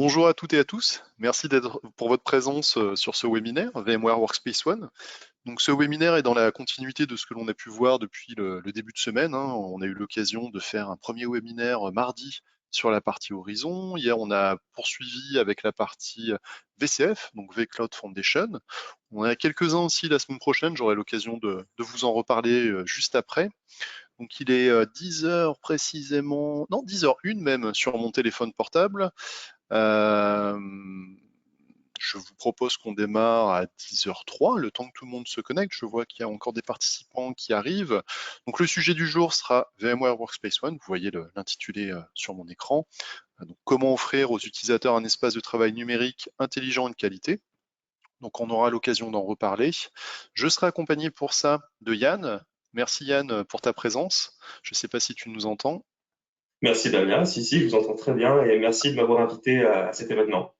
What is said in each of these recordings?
Bonjour à toutes et à tous. Merci pour votre présence sur ce webinaire VMware Workspace ONE. Donc ce webinaire est dans la continuité de ce que l'on a pu voir depuis le début de semaine, hein. On a eu l'occasion de faire un premier webinaire mardi sur la partie Horizon. Hier, on a poursuivi avec la partie VCF, donc vCloud Foundation. On en a quelques-uns aussi la semaine prochaine. J'aurai l'occasion de vous en reparler juste après. Donc il est 10 heures précisément, non 10h01 même sur mon téléphone portable. Euh, je vous propose qu'on démarre à 10h03, le temps que tout le monde se connecte. Je vois qu'il y a encore des participants qui arrivent. Donc le sujet du jour sera VMware Workspace ONE. Vous voyez l'intitulé sur mon écran. Donc comment offrir aux utilisateurs un espace de travail numérique intelligent et de qualité. Donc on aura l'occasion d'en reparler. Je serai accompagné pour ça de Yann. Merci Yann pour ta présence. Je ne sais pas si tu nous entends. Merci Damien, si, je vous entends très bien et merci de m'avoir invité à cet événement.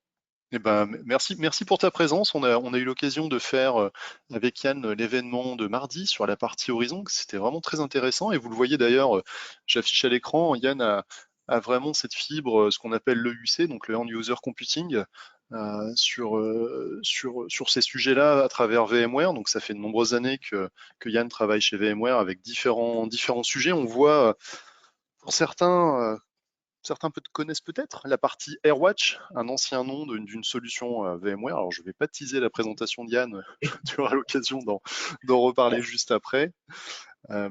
Eh ben, merci pour ta présence. On a eu l'occasion de faire avec Yann l'événement de mardi sur la partie Horizon. C'était vraiment très intéressant. Et vous le voyez d'ailleurs, j'affiche à l'écran, Yann a vraiment cette fibre, ce qu'on appelle l'EUC, donc le End User Computing, sur ces sujets-là à travers VMware. Donc ça fait de nombreuses années que Yann travaille chez VMware avec différents sujets. On voit pour certains connaissent peut-être la partie AirWatch, un ancien nom d'une solution VMware. Alors, je ne vais pas teaser la présentation de Yann, tu auras l'occasion d'en reparler juste après. Euh,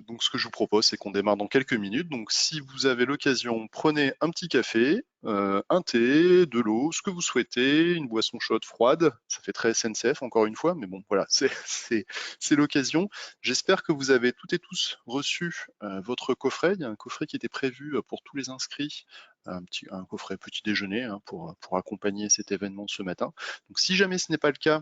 donc, ce que je vous propose, c'est qu'on démarre dans quelques minutes. Donc, si vous avez l'occasion, prenez un petit café, un thé, de l'eau, ce que vous souhaitez, une boisson chaude, froide. Ça fait très SNCF, encore une fois, mais bon, voilà, c'est l'occasion. J'espère que vous avez toutes et tous reçu votre coffret. Il y a un coffret qui était prévu pour tous les inscrits, un coffret petit déjeuner hein, pour accompagner cet événement ce matin. Donc, si jamais ce n'est pas le cas,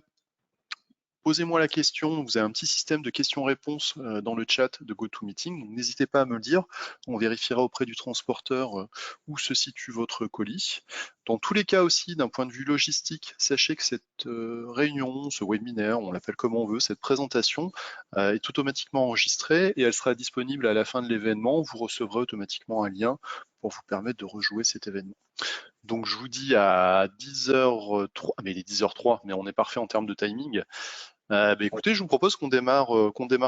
posez-moi la question, vous avez un petit système de questions-réponses dans le chat de GoToMeeting, donc n'hésitez pas à me le dire, on vérifiera auprès du transporteur où se situe votre colis. Dans tous les cas aussi, d'un point de vue logistique, sachez que cette réunion, ce webinaire, on l'appelle comme on veut, cette présentation est automatiquement enregistrée et elle sera disponible à la fin de l'événement. Vous recevrez automatiquement un lien pour vous permettre de rejouer cet événement. Donc je vous dis à 10h03, mais il est 10h03, mais on est parfait en termes de timing. Écoutez, je vous propose qu'on démarre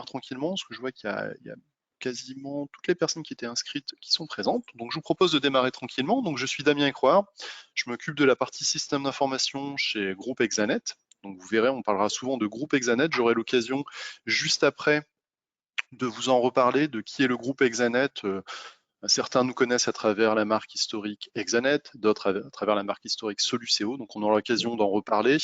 tranquillement, parce que je vois qu'il y a quasiment toutes les personnes qui étaient inscrites qui sont présentes. Donc je vous propose de démarrer tranquillement. Donc je suis Damien Croire, je m'occupe de la partie système d'information chez Groupe Exanet. Donc vous verrez, on parlera souvent de Groupe Exanet. J'aurai l'occasion juste après de vous en reparler, de qui est le groupe Exanet. Certains nous connaissent à travers la marque historique Exanet, d'autres à travers la marque historique Soluceo, donc on aura l'occasion d'en reparler.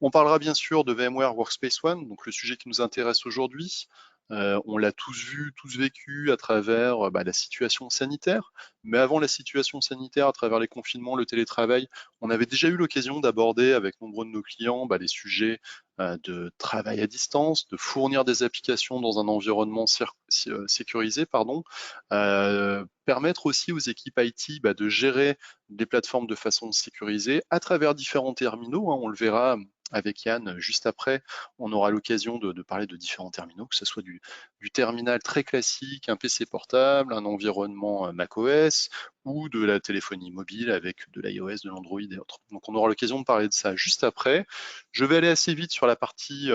On parlera bien sûr de VMware Workspace ONE, donc le sujet qui nous intéresse aujourd'hui. On l'a tous vu, tous vécu à travers la situation sanitaire, mais avant la situation sanitaire, à travers les confinements, le télétravail, on avait déjà eu l'occasion d'aborder avec nombreux de nos clients les sujets de travail à distance, de fournir des applications dans un environnement sécurisé, pardon, permettre aussi aux équipes IT de gérer des plateformes de façon sécurisée à travers différents terminaux, hein, on le verra avec Yann juste après, on aura l'occasion de parler de différents terminaux, que ce soit du terminal très classique, un PC portable, un environnement macOS ou de la téléphonie mobile avec de l'iOS, de l'Android et autres. Donc on aura l'occasion de parler de ça juste après. Je vais aller assez vite sur la partie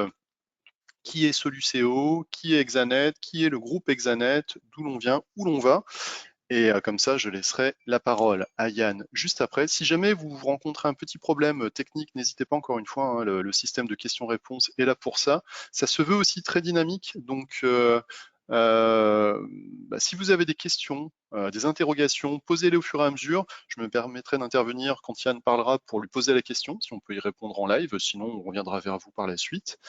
qui est Soluceo, qui est Exanet, qui est le groupe Exanet, d'où l'on vient, où l'on va. Et comme ça, je laisserai la parole à Yann juste après. Si jamais vous rencontrez un petit problème technique, n'hésitez pas encore une fois, hein, le système de questions-réponses est là pour ça. Ça se veut aussi très dynamique, donc si vous avez des questions, des interrogations, posez-les au fur et à mesure. Je me permettrai d'intervenir quand Yann parlera pour lui poser la question, si on peut y répondre en live, sinon on reviendra vers vous par la suite.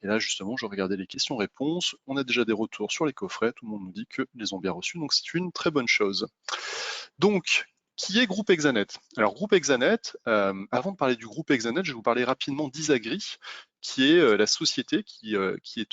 Et là, justement, je regardais les questions-réponses. On a déjà des retours sur les coffrets. Tout le monde nous dit que les ont bien reçus, donc c'est une très bonne chose. Donc, qui est Groupe Exanet? Alors, Groupe Exanet, avant de parler du Groupe Exanet, je vais vous parler rapidement d'Isagri, qui est la société qui est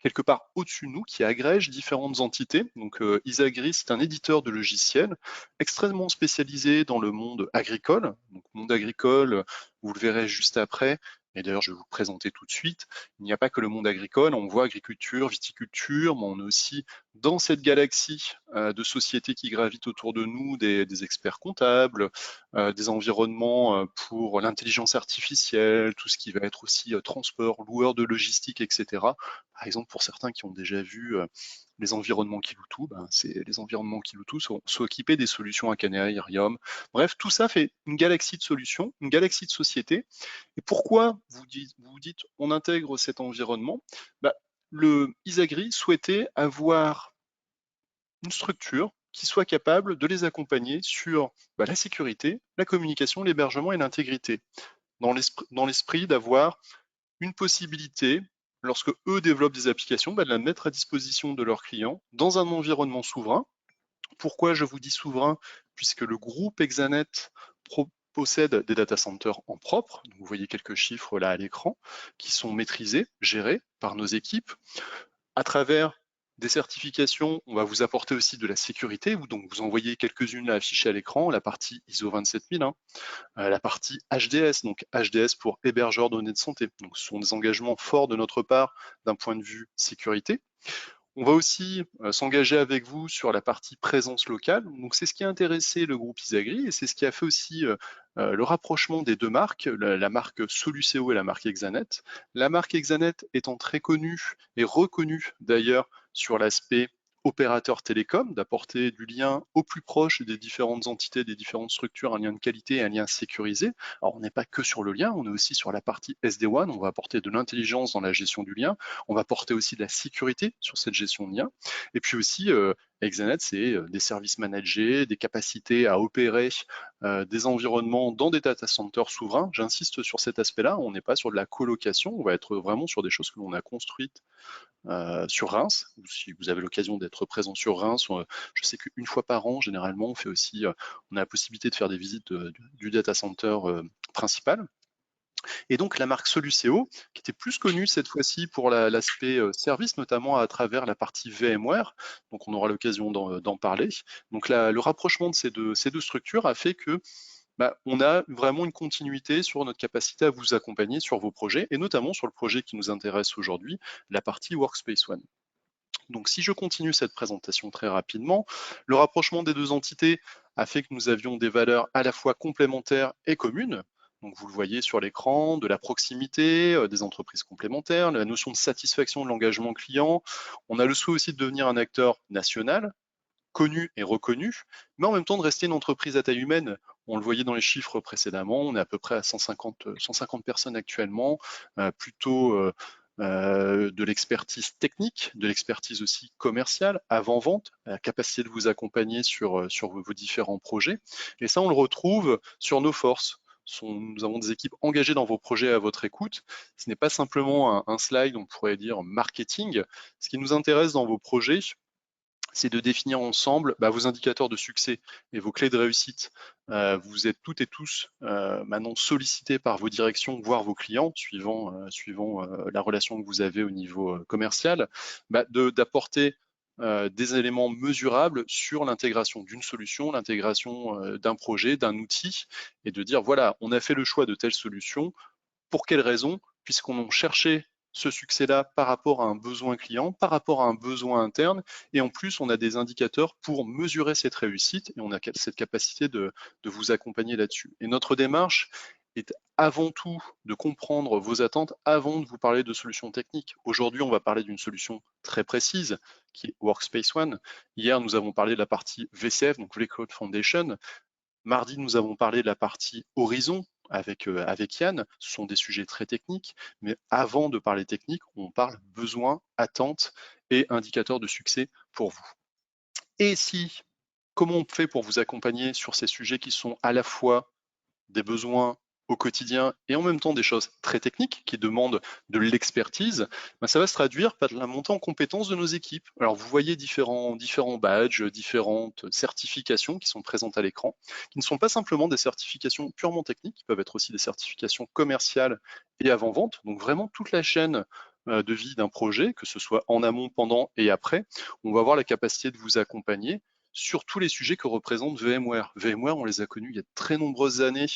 quelque part au-dessus de nous, qui agrège différentes entités. Donc, Isagri, c'est un éditeur de logiciels extrêmement spécialisé dans le monde agricole. Donc, monde agricole, vous le verrez juste après, et d'ailleurs, je vais vous présenter tout de suite. Il n'y a pas que le monde agricole, on voit agriculture, viticulture, mais on est aussi dans cette galaxie de sociétés qui gravitent autour de nous, des experts comptables, des environnements pour l'intelligence artificielle, tout ce qui va être aussi transport, loueur de logistique, etc. Par exemple, pour certains qui ont déjà vu les environnements Kiloutou, ben, les environnements Kiloutou sont équipés des solutions à Canarium. Bref, tout ça fait une galaxie de solutions, une galaxie de sociétés. Et pourquoi vous dites on intègre cet environnement? Bah, le Isagri souhaitait avoir une structure qui soit capable de les accompagner sur la sécurité, la communication, l'hébergement et l'intégrité, dans l'esprit d'avoir une possibilité, lorsque eux développent des applications, de la mettre à disposition de leurs clients dans un environnement souverain. Pourquoi je vous dis souverain? Puisque le groupe Exanet possède des data centers en propre. Vous voyez quelques chiffres là à l'écran qui sont maîtrisés, gérés par nos équipes. À travers des certifications, on va vous apporter aussi de la sécurité. Donc vous en voyez quelques-unes là affichées à l'écran, la partie ISO 27001, la partie HDS, donc HDS pour hébergeur de données de santé. Donc ce sont des engagements forts de notre part d'un point de vue sécurité. On va aussi s'engager avec vous sur la partie présence locale. Donc c'est ce qui a intéressé le groupe Isagri et c'est ce qui a fait aussi le rapprochement des deux marques, la marque Soluceo et la marque Exanet. La marque Exanet étant très connue et reconnue d'ailleurs sur l'aspect opérateur télécom, d'apporter du lien au plus proche des différentes entités, des différentes structures, un lien de qualité et un lien sécurisé. Alors on n'est pas que sur le lien, on est aussi sur la partie SD-WAN, on va apporter de l'intelligence dans la gestion du lien, on va porter aussi de la sécurité sur cette gestion de lien. Et puis aussi, Exanet, c'est des services managés, des capacités à opérer des environnements dans des data centers souverains. J'insiste sur cet aspect-là, on n'est pas sur de la colocation, on va être vraiment sur des choses que l'on a construites sur Reims, ou si vous avez l'occasion d'être présent sur Reims, je sais qu'une fois par an, généralement, on fait aussi, on a la possibilité de faire des visites du data center principal. Et donc la marque Soluceo, qui était plus connue cette fois-ci pour l'aspect service, notamment à travers la partie VMware, donc on aura l'occasion d'en parler. Donc le rapprochement de ces deux structures a fait que on a vraiment une continuité sur notre capacité à vous accompagner sur vos projets, et notamment sur le projet qui nous intéresse aujourd'hui, la partie Workspace ONE. Donc si je continue cette présentation très rapidement, le rapprochement des deux entités a fait que nous avions des valeurs à la fois complémentaires et communes. Donc vous le voyez sur l'écran, de la proximité, des entreprises complémentaires, la notion de satisfaction de l'engagement client. On a le souhait aussi de devenir un acteur national, connu et reconnu, mais en même temps de rester une entreprise à taille humaine. On le voyait dans les chiffres précédemment, on est à peu près à 150 personnes actuellement, plutôt de l'expertise technique, de l'expertise aussi commerciale, avant-vente, la capacité de vous accompagner sur vos différents projets. Et ça, on le retrouve sur nos forces. Nous avons des équipes engagées dans vos projets à votre écoute. Ce n'est pas simplement un slide, on pourrait dire marketing. Ce qui nous intéresse dans vos projets, c'est de définir ensemble vos indicateurs de succès et vos clés de réussite. Vous êtes toutes et tous maintenant sollicités par vos directions, voire vos clients, suivant la relation que vous avez au niveau commercial, d'apporter des éléments mesurables sur l'intégration d'une solution, l'intégration d'un projet, d'un outil, et de dire, voilà, on a fait le choix de telle solution, pour quelles raisons? Puisqu'on cherchait ce succès-là par rapport à un besoin client, par rapport à un besoin interne, et en plus, on a des indicateurs pour mesurer cette réussite, et on a cette capacité de vous accompagner là-dessus. Et notre démarche est avant tout de comprendre vos attentes avant de vous parler de solutions techniques. Aujourd'hui, on va parler d'une solution très précise, qui est Workspace ONE. Hier, nous avons parlé de la partie VCF, donc Cloud Foundation. Mardi, nous avons parlé de la partie Horizon avec Yann. Ce sont des sujets très techniques, mais avant de parler technique, on parle besoin, attente et indicateurs de succès pour vous. Et comment on fait pour vous accompagner sur ces sujets qui sont à la fois des besoins au quotidien et en même temps des choses très techniques qui demandent de l'expertise, ça va se traduire par la montée en compétences de nos équipes. Alors vous voyez différents badges, différentes certifications qui sont présentes à l'écran, qui ne sont pas simplement des certifications purement techniques, qui peuvent être aussi des certifications commerciales et avant-vente, donc vraiment toute la chaîne de vie d'un projet, que ce soit en amont, pendant et après, on va avoir la capacité de vous accompagner sur tous les sujets que représente VMware. VMware, on les a connus il y a de très nombreuses années,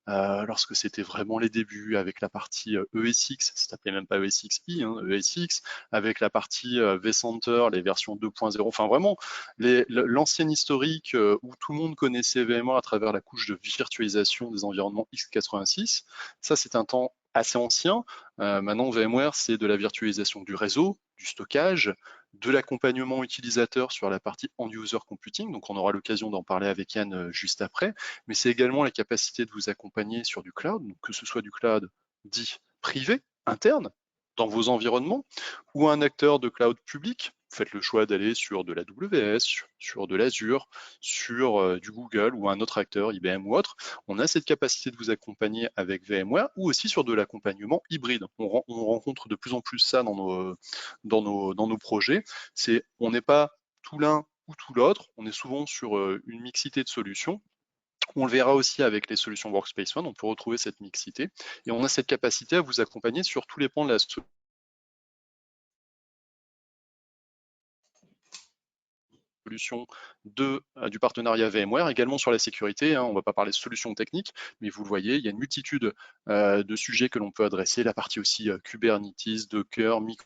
lorsque c'était vraiment les débuts, avec la partie ESX, ça s'appelait même pas ESXi, hein, ESX, avec la partie vCenter, les versions 2.0, enfin vraiment l'ancienne historique où tout le monde connaissait VMware à travers la couche de virtualisation des environnements x86. Ça, c'est un temps assez ancien. Maintenant, VMware, c'est de la virtualisation du réseau, du stockage, de l'accompagnement utilisateur sur la partie end-user computing, donc on aura l'occasion d'en parler avec Yann juste après, mais c'est également la capacité de vous accompagner sur du cloud, donc que ce soit du cloud dit privé, interne, dans vos environnements, ou un acteur de cloud public. Faites le choix d'aller sur de la l'AWS, sur de l'Azure, sur du Google ou un autre acteur, IBM ou autre. On a cette capacité de vous accompagner avec VMware ou aussi sur de l'accompagnement hybride. On rencontre de plus en plus ça dans nos projets. On n'est pas tout l'un ou tout l'autre, on est souvent sur une mixité de solutions. On le verra aussi avec les solutions Workspace ONE, on peut retrouver cette mixité et on a cette capacité à vous accompagner sur tous les pans de la solution du partenariat VMware, également sur la sécurité, hein, on ne va pas parler de solutions techniques, mais vous le voyez, il y a une multitude de sujets que l'on peut adresser, la partie aussi Kubernetes, Docker, micro.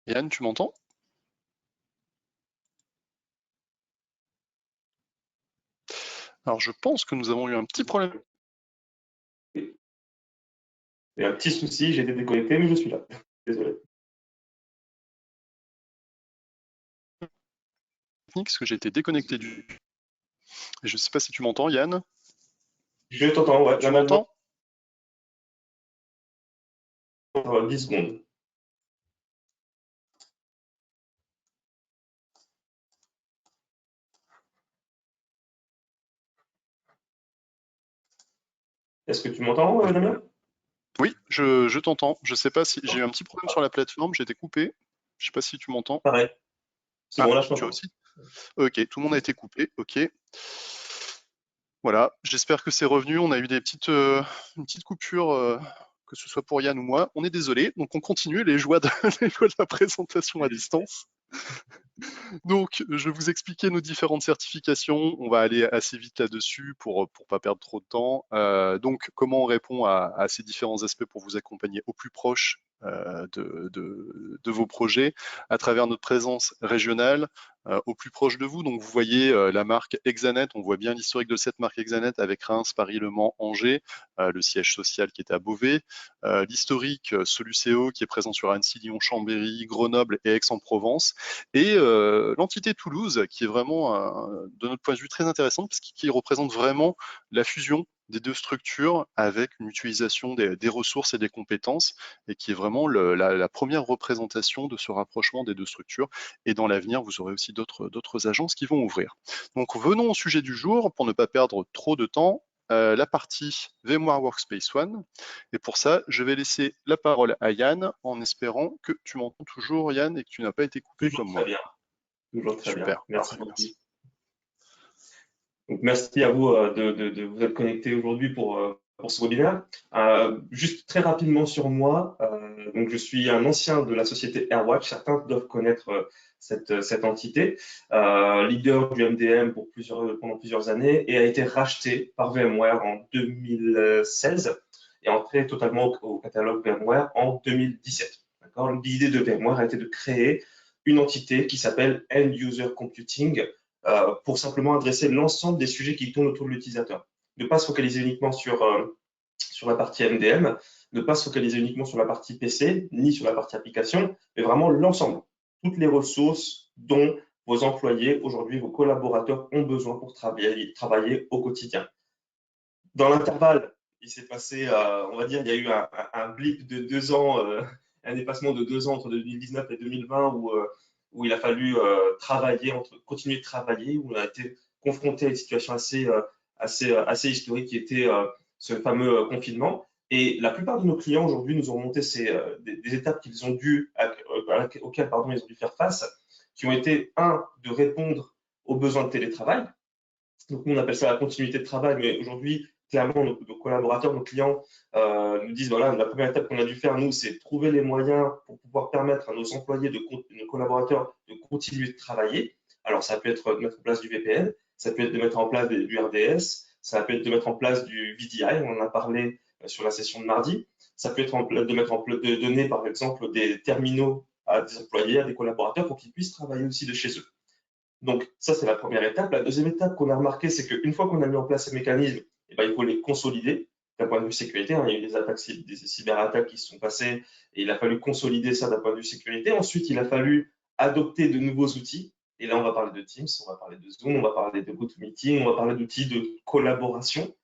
Yann, tu m'entends? Alors je pense que nous avons eu un petit problème. Il y a un petit souci, j'ai été déconnecté, mais je suis là. Désolé. Parce que j'ai été déconnecté du. Je ne sais pas si tu m'entends, Yann. Je t'entends, ouais, Tu là maintenant, m'entends? 10 secondes. Est-ce que tu m'entends, Damien? Oui, je t'entends. Je ne sais pas si j'ai eu un petit problème sur la plateforme, j'ai été coupé. Je ne sais pas si tu m'entends. Pareil. C'est Ah, bon, là, je tu as t'entends. aussi? Ok, tout le monde a été coupé. Ok. Voilà, j'espère que c'est revenu. On a eu une petite coupure, que ce soit pour Yann ou moi. On est désolé. Donc on continue les joies de, les joies de la présentation à distance. Donc, je vais vous expliquer nos différentes certifications. On va aller assez vite là-dessus pour pas perdre trop de temps. Donc, comment on répond à ces différents aspects pour vous accompagner au plus proche de vos projets à travers notre présence régionale au plus proche de vous. Donc, vous voyez la marque Exanet. On voit bien l'historique de cette marque Exanet avec Reims, Paris, Le Mans, Angers, le siège social qui est à Beauvais, l'historique Soluceo qui est présent sur Annecy, Lyon, Chambéry, Grenoble et Aix-en-Provence, et l'entité Toulouse, qui est vraiment, de notre point de vue, très intéressante, parce qu'il représente vraiment la fusion des deux structures avec une utilisation des ressources et des compétences, et qui est vraiment la première représentation de ce rapprochement des deux structures. Et dans l'avenir, vous aurez aussi d'autres agences qui vont ouvrir. Donc venons au sujet du jour, pour ne pas perdre trop de temps. La partie VMware Workspace ONE. Et pour ça, je vais laisser la parole à Yann en espérant que tu m'entends toujours, Yann, et que tu n'as pas été coupé Toujours comme très moi. bien. Toujours très bien. Super, Merci parfait, beaucoup. merci. Donc, merci à vous de vous être connectés aujourd'hui pour ce webinaire. Juste très rapidement sur moi, donc je suis un ancien de la société AirWatch. Certains doivent connaître cette entité, leader du MDM pendant plusieurs années, et a été racheté par VMware en 2016 et entré totalement au catalogue VMware en 2017. L'idée de VMware a été de créer une entité qui s'appelle End User Computing, pour simplement adresser l'ensemble des sujets qui tournent autour de l'utilisateur. Ne pas se focaliser uniquement sur la partie MDM, ne pas se focaliser uniquement sur la partie PC, ni sur la partie application, mais vraiment l'ensemble. Toutes les ressources dont vos employés, aujourd'hui vos collaborateurs, ont besoin pour travailler au quotidien. Dans l'intervalle, il s'est passé, on va dire, il y a eu un blip de 2 ans, un dépassement de 2 ans entre 2019 et 2020 où il a fallu continuer de travailler, où on a été confronté à une situation assez historique qui était ce fameux confinement. Et la plupart de nos clients aujourd'hui nous ont remonté des étapes qu'ils ont auxquelles ils ont dû faire face, qui ont été, un, de répondre aux besoins de télétravail. Donc, nous, on appelle ça la continuité de travail, mais aujourd'hui, clairement, nos collaborateurs, nos clients nous disent, voilà, la première étape qu'on a dû faire, nous, c'est trouver les moyens pour pouvoir permettre à nos employés, nos collaborateurs de continuer de travailler. Alors, ça peut être de mettre en place du VPN, ça peut être de mettre en place du RDS, ça peut être de mettre en place du VDI, on en a parlé sur la session de mardi, ça peut être de donner, par exemple, des terminaux à des employés, à des collaborateurs pour qu'ils puissent travailler aussi de chez eux. Donc, ça, c'est la première étape. La deuxième étape qu'on a remarqué, c'est qu'une fois qu'on a mis en place ces mécanismes, eh ben, il faut les consolider d'un point de vue sécurité. Il y a eu des attaques, des cyberattaques qui se sont passées et il a fallu consolider ça d'un point de vue sécurité. Ensuite, il a fallu adopter de nouveaux outils. Et là, on va parler de Teams, on va parler de Zoom, on va parler de GoToMeeting, on va parler d'outils de collaboration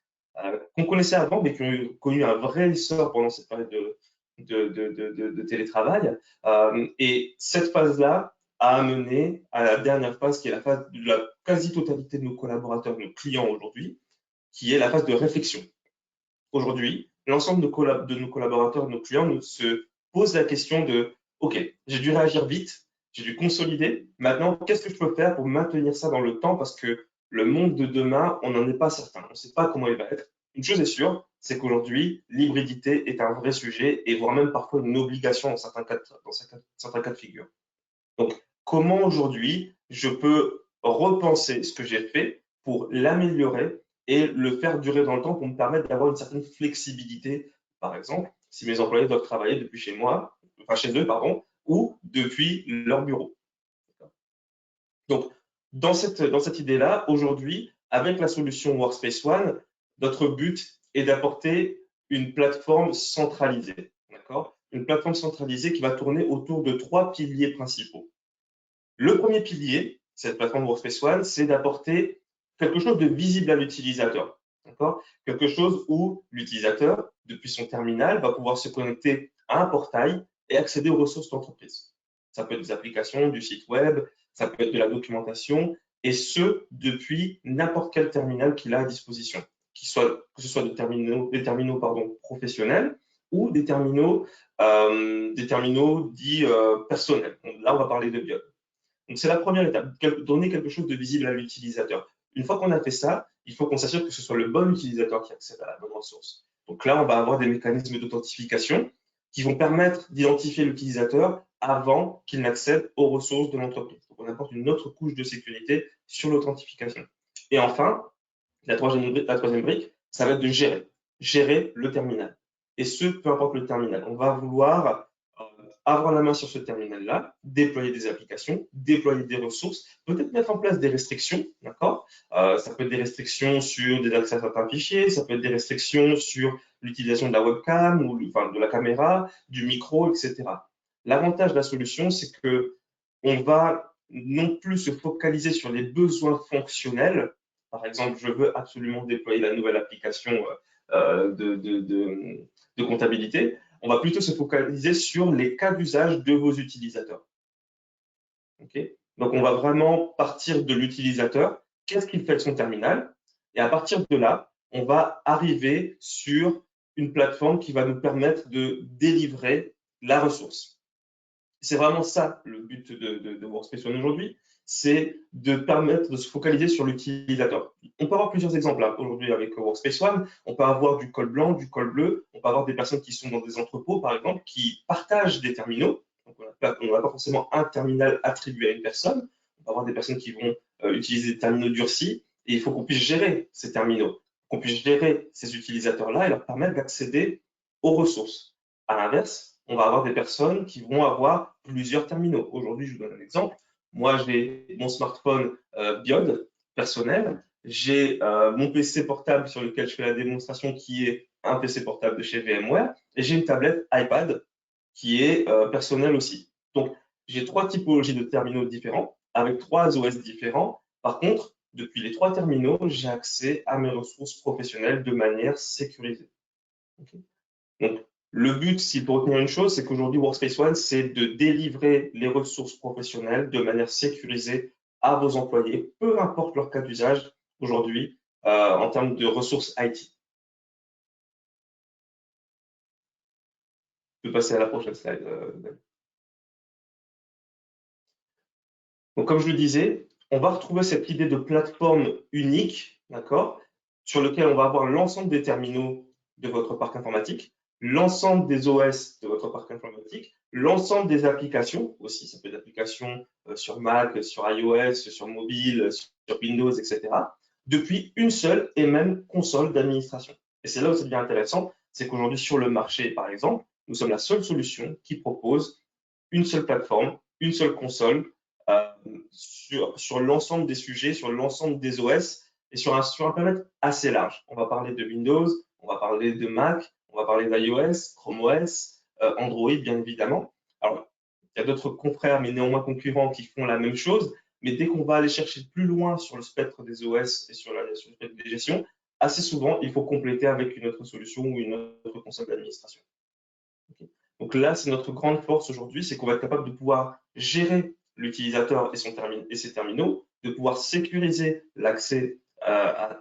qu'on connaissait avant, mais qui ont connu un vrai essor pendant cette période de télétravail. Et cette phase-là, a amené à la dernière phase, qui est la phase de la quasi-totalité de nos collaborateurs, de nos clients aujourd'hui, qui est la phase de réflexion. Aujourd'hui, l'ensemble de nos collaborateurs, de nos clients, se posent la question de « Ok, j'ai dû réagir vite, j'ai dû consolider. Maintenant, qu'est-ce que je peux faire pour maintenir ça dans le temps ?» Parce que le monde de demain, on n'en est pas certain. On ne sait pas comment il va être. Une chose est sûre, c'est qu'aujourd'hui, l'hybridité est un vrai sujet et voire même parfois une obligation dans certains cas de figure. Donc, comment aujourd'hui je peux repenser ce que j'ai fait pour l'améliorer et le faire durer dans le temps pour me permettre d'avoir une certaine flexibilité. Par exemple, si mes employés doivent travailler depuis chez moi, enfin chez eux, pardon, ou depuis leur bureau. Donc, dans cette idée-là, aujourd'hui, avec la solution Workspace ONE, notre but est d'apporter une plateforme centralisée. D'accord ? Une plateforme centralisée qui va tourner autour de 3 piliers principaux. Le premier pilier, cette plateforme Workspace ONE, c'est d'apporter quelque chose de visible à l'utilisateur. Quelque chose où l'utilisateur, depuis son terminal, va pouvoir se connecter à un portail et accéder aux ressources d'entreprise. Ça peut être des applications, du site web, ça peut être de la documentation, et ce, depuis n'importe quel terminal qu'il a à disposition, que ce soit des terminaux professionnels ou des terminaux dits personnels. Là, on va parler de Biode. Donc, c'est la première étape, donner quelque chose de visible à l'utilisateur. Une fois qu'on a fait ça, il faut qu'on s'assure que ce soit le bon utilisateur qui accède à la bonne ressource. Donc là, on va avoir des mécanismes d'authentification qui vont permettre d'identifier l'utilisateur avant qu'il n'accède aux ressources de l'entreprise. Donc, on apporte une autre couche de sécurité sur l'authentification. Et enfin, la troisième brique, ça va être de gérer le terminal. Et ce, peu importe le terminal. On va vouloir avoir la main sur ce terminal-là, déployer des applications, déployer des ressources, peut-être mettre en place des restrictions, d'accord ça peut être des restrictions sur des accès à certains fichiers, ça peut être des restrictions sur l'utilisation de la webcam ou de la caméra, du micro, etc. L'avantage de la solution, c'est que on va non plus se focaliser sur les besoins fonctionnels. Par exemple, je veux absolument déployer la nouvelle application de comptabilité. On va plutôt se focaliser sur les cas d'usage de vos utilisateurs. Okay. Donc, on va vraiment partir de l'utilisateur. Qu'est-ce qu'il fait de son terminal? Et à partir de là, on va arriver sur une plateforme qui va nous permettre de délivrer la ressource. C'est vraiment ça le but de Workspace ONE aujourd'hui, c'est de permettre de se focaliser sur l'utilisateur. On peut avoir plusieurs exemples aujourd'hui avec Workspace ONE. On peut avoir du col blanc, du col bleu. On peut avoir des personnes qui sont dans des entrepôts, par exemple, qui partagent des terminaux. Donc, on n'a pas forcément un terminal attribué à une personne. On peut avoir des personnes qui vont utiliser des terminaux durcis et il faut qu'on puisse gérer ces terminaux, qu'on puisse gérer ces utilisateurs-là et leur permettre d'accéder aux ressources. À l'inverse, on va avoir des personnes qui vont avoir plusieurs terminaux. Aujourd'hui, je vous donne un exemple. Moi, j'ai mon smartphone Biode personnel. J'ai mon PC portable sur lequel je fais la démonstration qui est un PC portable de chez VMware. Et j'ai une tablette iPad qui est personnelle aussi. Donc, j'ai 3 typologies de terminaux différents avec 3 OS différents. Par contre, depuis les 3 terminaux, j'ai accès à mes ressources professionnelles de manière sécurisée. Okay. Donc, le but, s'il faut retenir une chose, c'est qu'aujourd'hui, Workspace ONE, c'est de délivrer les ressources professionnelles de manière sécurisée à vos employés, peu importe leur cas d'usage aujourd'hui en termes de ressources IT. peux passer à la prochaine slide. Donc, comme je le disais, on va retrouver cette idée de plateforme unique, d'accord, sur lequel on va avoir l'ensemble des terminaux de votre parc informatique, l'ensemble des OS de votre parc informatique, l'ensemble des applications aussi, ça peut être applications sur Mac, sur iOS, sur mobile, sur Windows, etc., depuis une seule et même console d'administration. Et c'est là où c'est bien intéressant, c'est qu'aujourd'hui sur le marché, par exemple, nous sommes la seule solution qui propose une seule plateforme, une seule console euh, sur l'ensemble des sujets, sur l'ensemble des OS et sur un périmètre assez large. On va parler de Windows, on va parler de Mac, on va parler d'iOS, Chrome OS, Android bien évidemment. Alors, il y a d'autres confrères mais néanmoins concurrents qui font la même chose, mais dès qu'on va aller chercher plus loin sur le spectre des OS et sur le spectre des gestions, assez souvent, il faut compléter avec une autre solution ou une autre console d'administration. Okay. Donc là, c'est notre grande force aujourd'hui, c'est qu'on va être capable de pouvoir gérer l'utilisateur et ses terminaux, de pouvoir sécuriser l'accès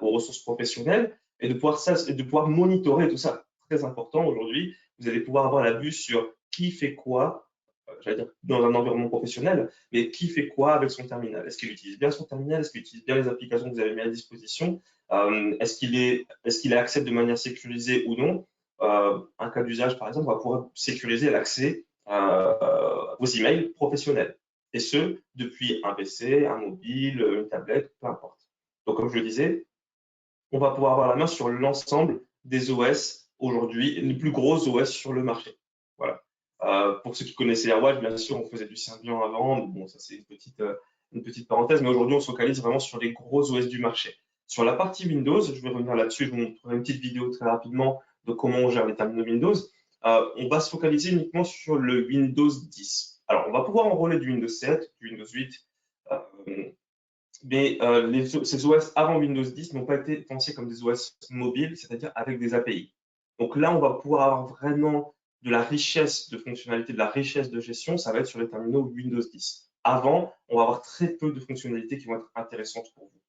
aux ressources professionnelles et de pouvoir monitorer tout ça. Très important aujourd'hui, vous allez pouvoir avoir la vue sur qui fait quoi, j'allais dire dans un environnement professionnel, mais qui fait quoi avec son terminal. Est-ce qu'il utilise bien son terminal? Est-ce qu'il utilise bien les applications que vous avez mises à disposition? Est-ce qu'il accède de manière sécurisée ou non? Un cas d'usage, par exemple, va pouvoir sécuriser l'accès aux emails professionnels. Et ce, depuis un PC, un mobile, une tablette, peu importe. Donc, comme je le disais, on va pouvoir avoir la main sur l'ensemble des OS aujourd'hui, les plus gros OS sur le marché. Voilà. Pour ceux qui connaissaient AirWatch, bien sûr, on faisait du Symbian avant. Bon, ça, c'est une petite parenthèse, mais aujourd'hui, on se focalise vraiment sur les gros OS du marché. Sur la partie Windows, je vais revenir là-dessus, je vous montrerai une petite vidéo très rapidement de comment on gère les terminaux Windows. On va se focaliser uniquement sur le Windows 10. Alors, on va pouvoir enrôler du Windows 7, du Windows 8, mais ces OS avant Windows 10 n'ont pas été pensés comme des OS mobiles, c'est-à-dire avec des API. Donc là, on va pouvoir avoir vraiment de la richesse de fonctionnalités, de la richesse de gestion, ça va être sur les terminaux Windows 10. Avant, on va avoir très peu de fonctionnalités qui vont être intéressantes pour vous.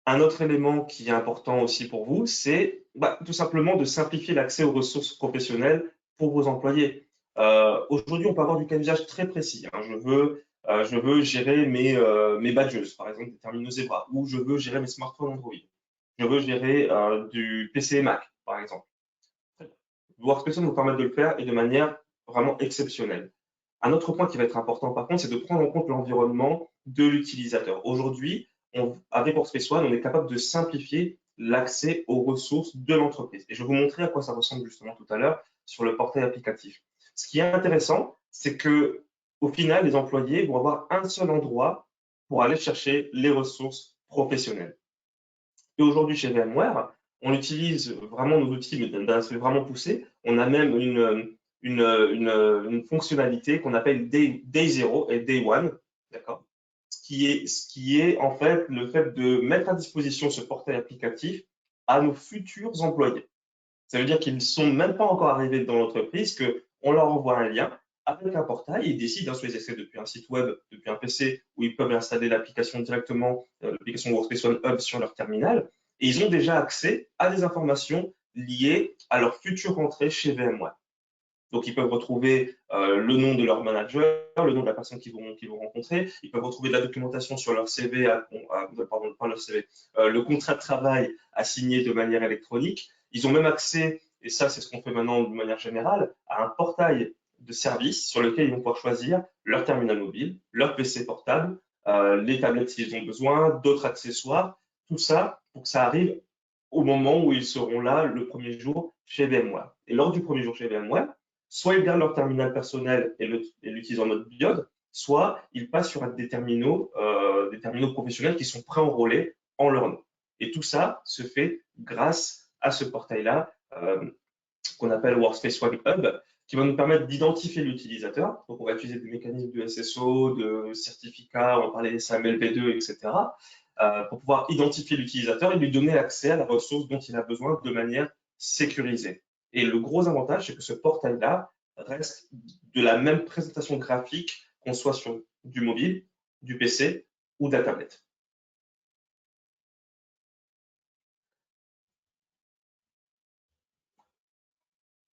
Un autre élément qui est important aussi pour vous, c'est tout simplement de simplifier l'accès aux ressources professionnelles pour vos employés. Aujourd'hui, on peut avoir du cas d'usage très précis. Hein. Je veux gérer mes badges, par exemple des terminaux Zebra, ou je veux gérer mes smartphones Android. Je veux gérer du PC et Mac, par exemple. Workspace nous permet de le faire et de manière vraiment exceptionnelle. Un autre point qui va être important, par contre, c'est de prendre en compte l'environnement de l'utilisateur. Aujourd'hui, avec Workspace ONE, on est capable de simplifier l'accès aux ressources de l'entreprise. Et je vais vous montrer à quoi ça ressemble justement tout à l'heure sur le portail applicatif. Ce qui est intéressant, c'est que au final, les employés vont avoir un seul endroit pour aller chercher les ressources professionnelles. Et aujourd'hui, chez VMware, on utilise vraiment nos outils, mais d'un aspect vraiment poussé. On a même une fonctionnalité qu'on appelle Day 0 et Day 1, d'accord? Ce qui est en fait le fait de mettre à disposition ce portail applicatif à nos futurs employés. Ça veut dire qu'ils ne sont même pas encore arrivés dans l'entreprise, qu'on leur envoie un lien avec un portail, ils décident, soit ils accèdent depuis un site web, depuis un PC, où ils peuvent installer l'application directement, l'application Workspace ONE Hub sur leur terminal, et ils ont déjà accès à des informations liées à leur future rentrée chez VMware. Donc, ils peuvent retrouver le nom de leur manager, le nom de la personne qu'ils vont rencontrer. Ils peuvent retrouver de la documentation sur leur CV, pardon, pas leur CV, le contrat de travail à signer de manière électronique. Ils ont même accès, et ça, c'est ce qu'on fait maintenant de manière générale, à un portail de services sur lequel ils vont pouvoir choisir leur terminal mobile, leur PC portable, les tablettes s'ils ont besoin, d'autres accessoires, tout ça pour que ça arrive au moment où ils seront là le premier jour chez VMware. Et lors du premier jour chez VMware, soit ils gardent leur terminal personnel et l'utilisent en mode biode, soit ils passent sur des terminaux professionnels qui sont pré-enrôlés en leur nom. Et tout ça se fait grâce à ce portail-là qu'on appelle Workspace ONE Hub, qui va nous permettre d'identifier l'utilisateur. Donc, on va utiliser des mécanismes de SSO, de certificats, on va parler des SAML V2, etc., pour pouvoir identifier l'utilisateur et lui donner accès à la ressource dont il a besoin de manière sécurisée. Et le gros avantage, c'est que ce portail-là reste de la même présentation graphique qu'on soit sur du mobile, du PC ou de la tablette.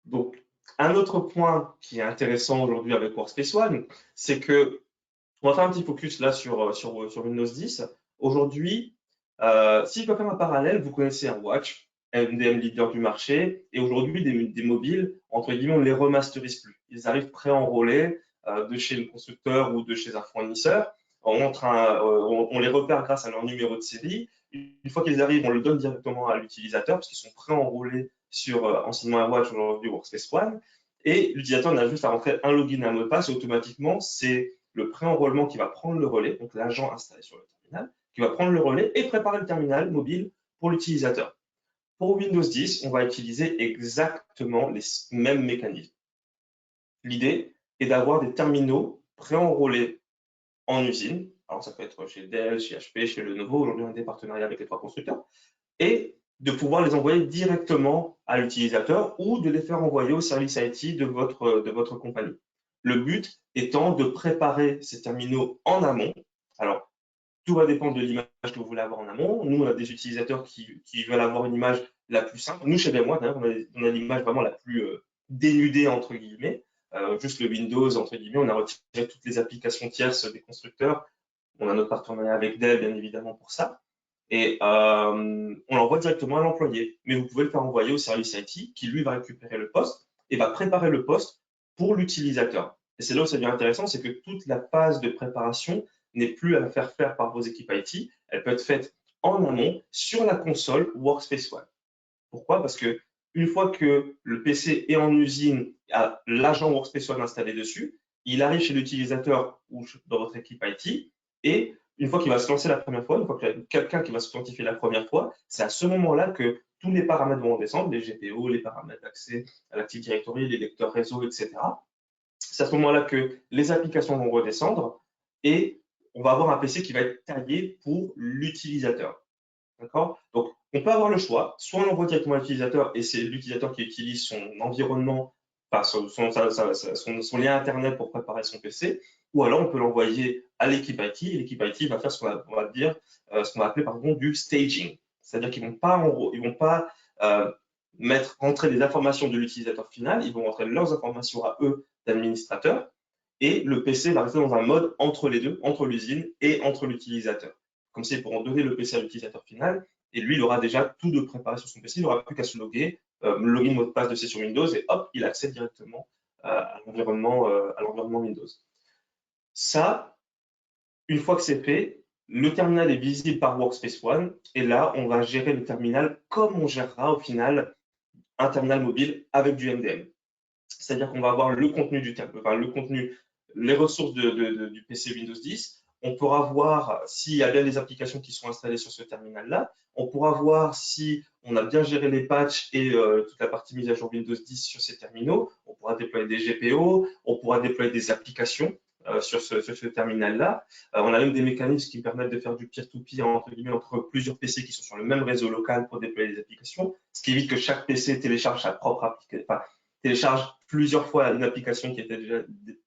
Donc, un autre point qui est intéressant aujourd'hui avec Workspace ONE, c'est que on va faire un petit focus là sur Windows 10. Aujourd'hui, si je dois faire un parallèle, vous connaissez AirWatch, MDM leader du marché, et aujourd'hui, des mobiles, entre guillemets, on ne les remasterise plus. Ils arrivent préenrôlés de chez le constructeur ou de chez un fournisseur. On les repère grâce à leur numéro de série. Une fois qu'ils arrivent, on le donne directement à l'utilisateur parce qu'ils sont préenrôlés sur anciennement AirWatch, aujourd'hui Workspace ONE. Et l'utilisateur n'a juste à rentrer un login et un mot de passe et automatiquement, c'est le pré-enrôlement qui va prendre le relais, donc l'agent installé sur le terminal, qui va prendre le relais et préparer le terminal mobile pour l'utilisateur. Pour Windows 10, on va utiliser exactement les mêmes mécanismes. L'idée est d'avoir des terminaux pré-enrôlés en usine. Alors, ça peut être chez Dell, chez HP, chez Lenovo. Aujourd'hui, on a des partenariats avec les 3 constructeurs. Et de pouvoir les envoyer directement à l'utilisateur ou de les faire envoyer au service IT de votre compagnie. Le but étant de préparer ces terminaux en amont. Alors, tout va dépendre de l'image que vous voulez avoir en amont. Nous, on a des utilisateurs qui veulent avoir une image la plus simple. Nous, chez VMware, d'ailleurs, on a l'image vraiment la plus dénudée, entre guillemets. Juste le Windows, entre guillemets. On a retiré toutes les applications tierces des constructeurs. On a notre partenariat avec Dell, bien évidemment, pour ça. Et on l'envoie directement à l'employé. Mais vous pouvez le faire envoyer au service IT qui, lui, va récupérer le poste et va préparer le poste pour l'utilisateur. Et c'est là où ça devient intéressant, c'est que toute la phase de préparation n'est plus à faire par vos équipes IT. Elle peut être faite en amont sur la console Workspace ONE. Pourquoi? Parce que une fois que le PC est en usine, a l'agent Workspace ONE installé dessus, il arrive chez l'utilisateur ou dans votre équipe IT et une fois qu'il va se lancer la première fois, une fois qu'il y a quelqu'un qui va s'authentifier la première fois, c'est à ce moment-là que tous les paramètres vont descendre, les GPO, les paramètres d'accès à l'Active Directory, les lecteurs réseau, etc. C'est à ce moment-là que les applications vont redescendre et on va avoir un PC qui va être taillé pour l'utilisateur. D'accord? Donc, on peut avoir le choix. Soit on l'envoie directement à l'utilisateur et c'est l'utilisateur qui utilise son environnement, enfin son lien Internet pour préparer son PC. Ou alors, on peut l'envoyer à l'équipe IT et l'équipe IT va faire ce qu'on va dire, ce qu'on va appeler pardon, du staging. C'est-à-dire qu'ils ne vont pas rentrer les informations de l'utilisateur final, ils vont rentrer leurs informations à eux d'administrateurs et le PC va rester dans un mode entre les deux, entre l'usine et entre l'utilisateur. Comme ça, ils pourront donner le PC à l'utilisateur final et lui, il aura déjà tout de préparé sur son PC. Il n'aura plus qu'à se loguer, login mot de passe de session Windows et hop, il accède directement à l'environnement Windows. Ça, une fois que c'est fait, le terminal est visible par Workspace ONE et là, on va gérer le terminal comme on gérera au final un terminal mobile avec du MDM. C'est-à-dire qu'on va avoir le contenu du terminal, enfin, le contenu, les ressources du PC Windows 10. On pourra voir s'il y a bien des applications qui sont installées sur ce terminal-là. On pourra voir si on a bien géré les patchs et toute la partie mise à jour Windows 10 sur ces terminaux. On pourra déployer des GPO, on pourra déployer des applications sur ce terminal-là. On a même des mécanismes qui permettent de faire du peer-to-peer entre plusieurs PC qui sont sur le même réseau local pour déployer des applications, ce qui évite que chaque PC télécharge sa propre application, enfin, télécharge plusieurs fois une application qui était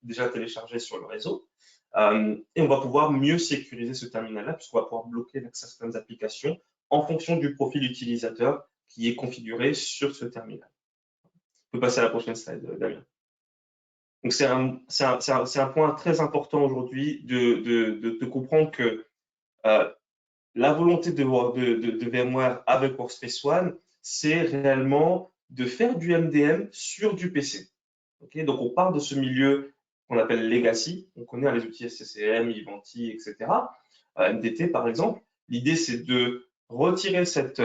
déjà téléchargée sur le réseau. Et on va pouvoir mieux sécuriser ce terminal-là puisqu'on va pouvoir bloquer l'accès à certaines applications en fonction du profil utilisateur qui est configuré sur ce terminal. On peut passer à la prochaine slide, Damien. Donc, c'est un point très important aujourd'hui de comprendre que la volonté de VMware avec Workspace ONE, c'est réellement de faire du MDM sur du PC. Okay, donc, on part de ce milieu qu'on appelle legacy. On connaît les outils SCCM, Ivanti, etc. MDT, par exemple. L'idée, c'est de retirer cette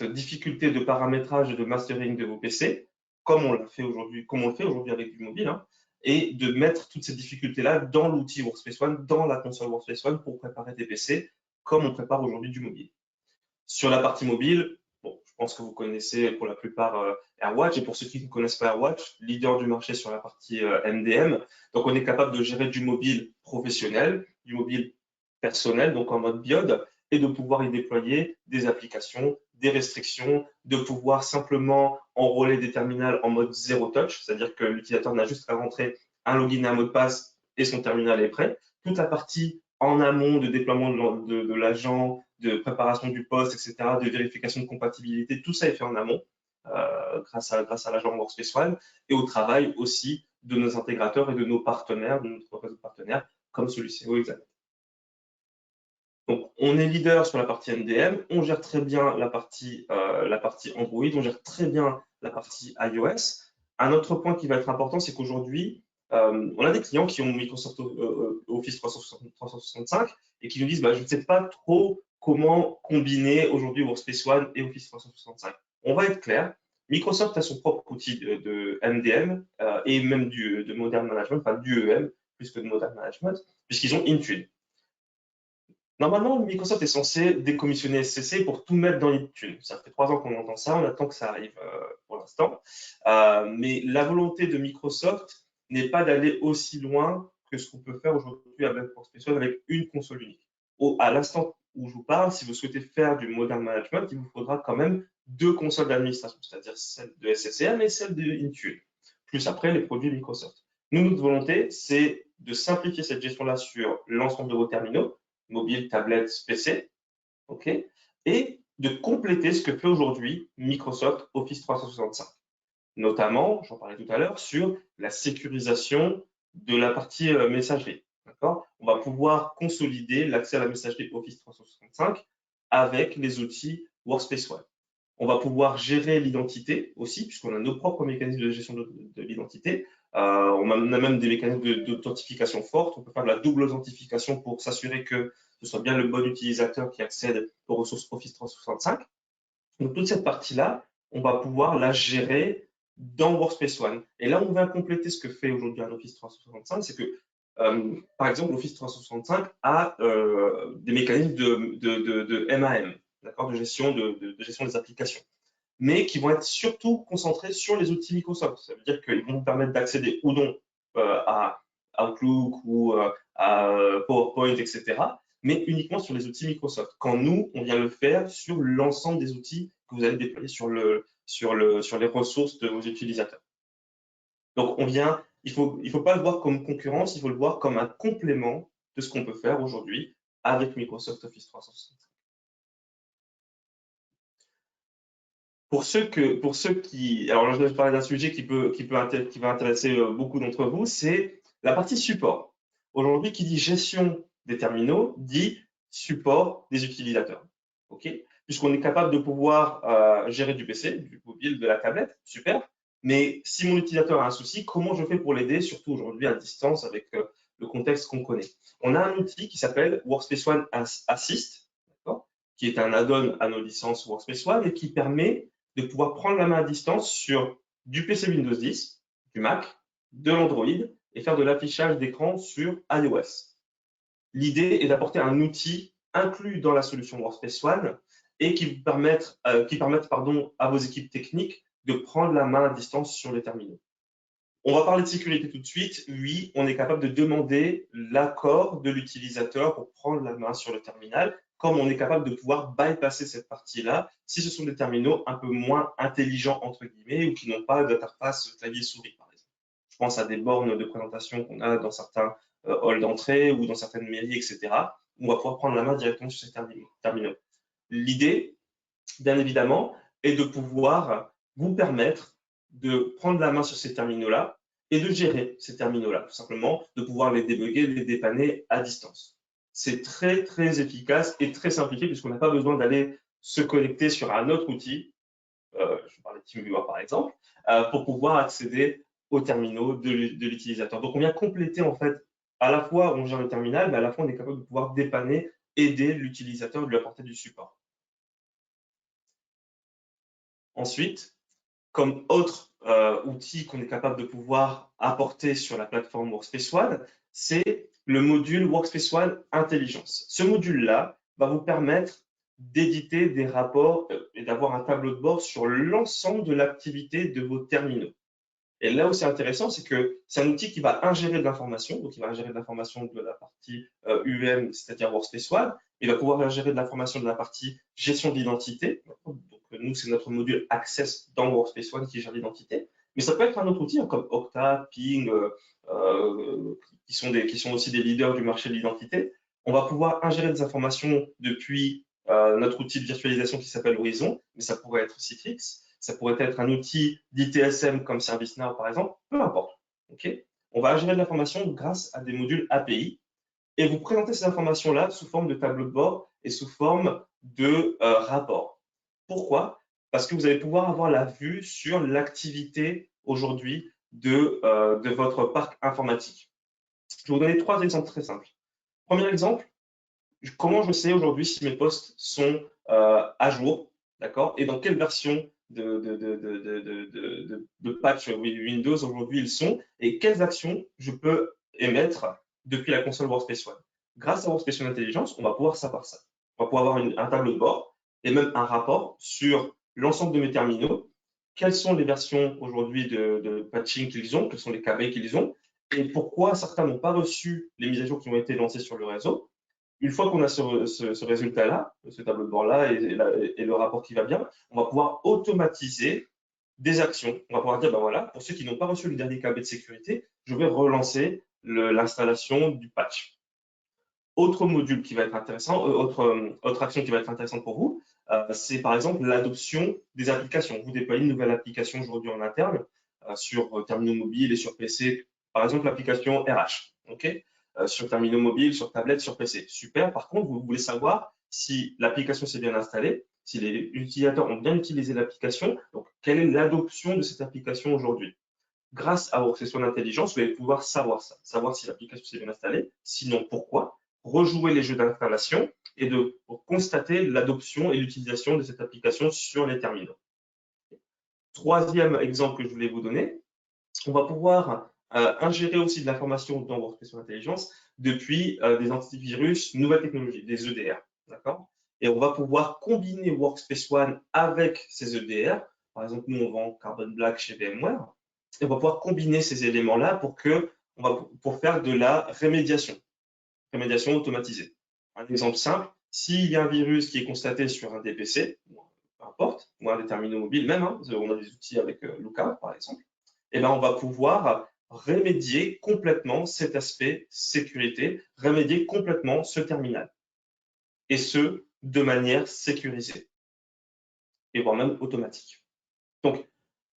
difficulté de paramétrage et de mastering de vos PC, comme on le fait aujourd'hui avec du mobile, hein, et de mettre toutes ces difficultés-là dans l'outil Workspace ONE, dans la console Workspace ONE pour préparer des PC, comme on prépare aujourd'hui du mobile. Sur la partie mobile, bon, je pense que vous connaissez pour la plupart AirWatch, et pour ceux qui ne connaissent pas AirWatch, leader du marché sur la partie MDM. Donc, on est capable de gérer du mobile professionnel, du mobile personnel, donc en mode biode, et de pouvoir y déployer des applications, des restrictions, de pouvoir simplement enrôler des terminals en mode zéro touch, c'est-à-dire que l'utilisateur n'a juste qu'à rentrer un login et un mot de passe et son terminal est prêt. Toute la partie en amont de déploiement de l'agent, de préparation du poste, etc., de vérification de compatibilité, tout ça est fait en amont. grâce à l'agent Workspace ONE et au travail aussi de nos intégrateurs et de nos partenaires, de notre réseau de partenaires, comme celui-ci. Donc, on est leader sur la partie MDM, on gère très bien la partie Android, on gère très bien la partie iOS. Un autre point qui va être important, c'est qu'aujourd'hui, on a des clients qui ont Microsoft Office 365 et qui nous disent, bah, je ne sais pas trop comment combiner aujourd'hui Workspace ONE et Office 365. On va être clair, Microsoft a son propre outil de MDM et même de Modern Management, enfin du EM plus que de Modern Management, puisqu'ils ont Intune. Normalement, Microsoft est censé décommissionner SCC pour tout mettre dans Intune. Ça fait 3 ans qu'on entend ça, on attend que ça arrive pour l'instant. Mais la volonté de Microsoft n'est pas d'aller aussi loin que ce qu'on peut faire aujourd'hui avec Workspace ONE avec une console unique. À l'instant où je vous parle, si vous souhaitez faire du Modern Management, il vous faudra quand même 2 consoles d'administration, c'est-à-dire celle de SCCM et celle de Intune, plus après les produits Microsoft. Nous, notre volonté, c'est de simplifier cette gestion-là sur l'ensemble de vos terminaux, mobile, tablette, PC, ok, et de compléter ce que fait aujourd'hui Microsoft Office 365. Notamment, j'en parlais tout à l'heure, sur la sécurisation de la partie messagerie. On va pouvoir consolider l'accès à la messagerie Office 365 avec les outils Workspace ONE. On va pouvoir gérer l'identité aussi, puisqu'on a nos propres mécanismes de gestion de l'identité. On a même des mécanismes d'authentification fortes. On peut faire de la double authentification pour s'assurer que ce soit bien le bon utilisateur qui accède aux ressources Office 365. Donc, toute cette partie-là, on va pouvoir la gérer dans Workspace ONE. Et là, on va compléter ce que fait aujourd'hui un Office 365, c'est que, par exemple, Office 365 a des mécanismes de MAM, de gestion des applications, mais qui vont être surtout concentrés sur les outils Microsoft. Ça veut dire qu'ils vont vous permettre d'accéder ou non à Outlook ou à PowerPoint, etc., mais uniquement sur les outils Microsoft. Quand nous, on vient le faire sur l'ensemble des outils que vous allez déployer sur les ressources de vos utilisateurs. Donc, il faut pas le voir comme concurrence, il faut le voir comme un complément de ce qu'on peut faire aujourd'hui avec Microsoft Office 365. Pour ceux qui, alors là, je vais parler d'un sujet qui va intéresser beaucoup d'entre vous, c'est la partie support. Aujourd'hui, qui dit gestion des terminaux, dit support des utilisateurs. OK? Puisqu'on est capable de pouvoir gérer du PC, du mobile, de la tablette, super. Mais si mon utilisateur a un souci, comment je fais pour l'aider, surtout aujourd'hui à distance avec le contexte qu'on connaît? On a un outil qui s'appelle Workspace ONE Assist, qui est un add-on à nos licences Workspace ONE et qui permet de pouvoir prendre la main à distance sur du PC Windows 10, du Mac, de l'Android et faire de l'affichage d'écran sur iOS. L'idée est d'apporter un outil inclus dans la solution Workspace ONE et qui permettent à vos équipes techniques de prendre la main à distance sur les terminaux. On va parler de sécurité tout de suite. Oui, on est capable de demander l'accord de l'utilisateur pour prendre la main sur le terminal, comme on est capable de pouvoir bypasser cette partie-là si ce sont des terminaux un peu moins intelligents, entre guillemets, ou qui n'ont pas d'interface clavier-souris, par exemple. Je pense à des bornes de présentation qu'on a dans certains halls d'entrée ou dans certaines mairies, etc. On va pouvoir prendre la main directement sur ces terminaux. L'idée, bien évidemment, est de pouvoir vous permettre de prendre la main sur ces terminaux-là et de gérer ces terminaux-là, tout simplement, de pouvoir les débugger, les dépanner à distance. C'est très, très efficace et très simplifié puisqu'on n'a pas besoin d'aller se connecter sur un autre outil, je parlais de TeamViewer par exemple, pour pouvoir accéder aux terminaux de l'utilisateur. Donc, on vient compléter en fait, à la fois on gère le terminal, mais à la fois on est capable de pouvoir dépanner, aider l'utilisateur, lui apporter du support. Ensuite, comme autre outil qu'on est capable de pouvoir apporter sur la plateforme Workspace ONE, c'est le module Workspace ONE Intelligence. Ce module-là va vous permettre d'éditer des rapports et d'avoir un tableau de bord sur l'ensemble de l'activité de vos terminaux. Et là où c'est intéressant, c'est que c'est un outil qui va ingérer de l'information, donc il va ingérer de l'information de la partie UM, c'est-à-dire Workspace ONE, il va pouvoir ingérer de l'information de la partie gestion d'identité. Donc nous, c'est notre module Access dans Workspace ONE qui gère l'identité. Mais ça peut être un autre outil comme Okta, Ping, qui sont aussi des leaders du marché de l'identité. On va pouvoir ingérer des informations depuis notre outil de virtualisation qui s'appelle Horizon, mais ça pourrait être Citrix. ça pourrait être un outil d'ITSM comme ServiceNow par exemple, peu importe. Okay, on va gérer de l'information grâce à des modules API et vous présenter ces informations-là sous forme de tableau de bord et sous forme de rapport. Pourquoi? Parce que vous allez pouvoir avoir la vue sur l'activité aujourd'hui de votre parc informatique. Je vais vous donner 3 exemples très simples. Premier exemple, comment je sais aujourd'hui si mes postes sont à jour, d'accord, et dans quelle version de patch Windows aujourd'hui ils sont, et quelles actions je peux émettre depuis la console Workspace ONE. Grâce à Workspace ONE Intelligence, on va pouvoir savoir ça. On va pouvoir avoir un tableau de bord et même un rapport sur l'ensemble de mes terminaux, quelles sont les versions aujourd'hui de patching qu'ils ont, quels sont les KB qu'ils ont, et pourquoi certains n'ont pas reçu les mises à jour qui ont été lancées sur le réseau. Une fois qu'on a ce résultat-là, ce tableau de bord-là et le rapport qui va bien, on va pouvoir automatiser des actions. On va pouvoir dire, ben voilà, pour ceux qui n'ont pas reçu le dernier KB de sécurité, je vais relancer l'installation du patch. Autre module qui va être intéressant, autre action qui va être intéressante pour vous, c'est par exemple l'adoption des applications. Vous déployez une nouvelle application aujourd'hui en interne sur terminaux mobiles et sur PC, par exemple l'application RH. Okay, sur terminaux mobiles, sur tablette, sur PC. Super. Par contre, vous voulez savoir si l'application s'est bien installée, si les utilisateurs ont bien utilisé l'application, donc quelle est l'adoption de cette application aujourd'hui. Grâce à Workspace ONE Intelligence, vous allez pouvoir savoir ça, savoir si l'application s'est bien installée, sinon pourquoi, rejouer les jeux d'installation et pour constater l'adoption et l'utilisation de cette application sur les terminaux. Troisième exemple que je voulais vous donner, on va pouvoir ingérer aussi de l'information dans Workspace ONE Intelligence depuis des antivirus, nouvelles technologies, des EDR. D'accord? Et on va pouvoir combiner Workspace ONE avec ces EDR. Par exemple, nous, on vend Carbon Black chez VMware. Et on va pouvoir combiner ces éléments-là pour faire de la rémédiation automatisée. Un exemple simple, s'il y a un virus qui est constaté sur un DPC, peu importe, ou un des terminaux mobiles même, hein, on a des outils avec Lookout par exemple, et ben on va pouvoir remédier complètement cet aspect sécurité, remédier complètement ce terminal, et ce, de manière sécurisée, et voire même automatique. Donc,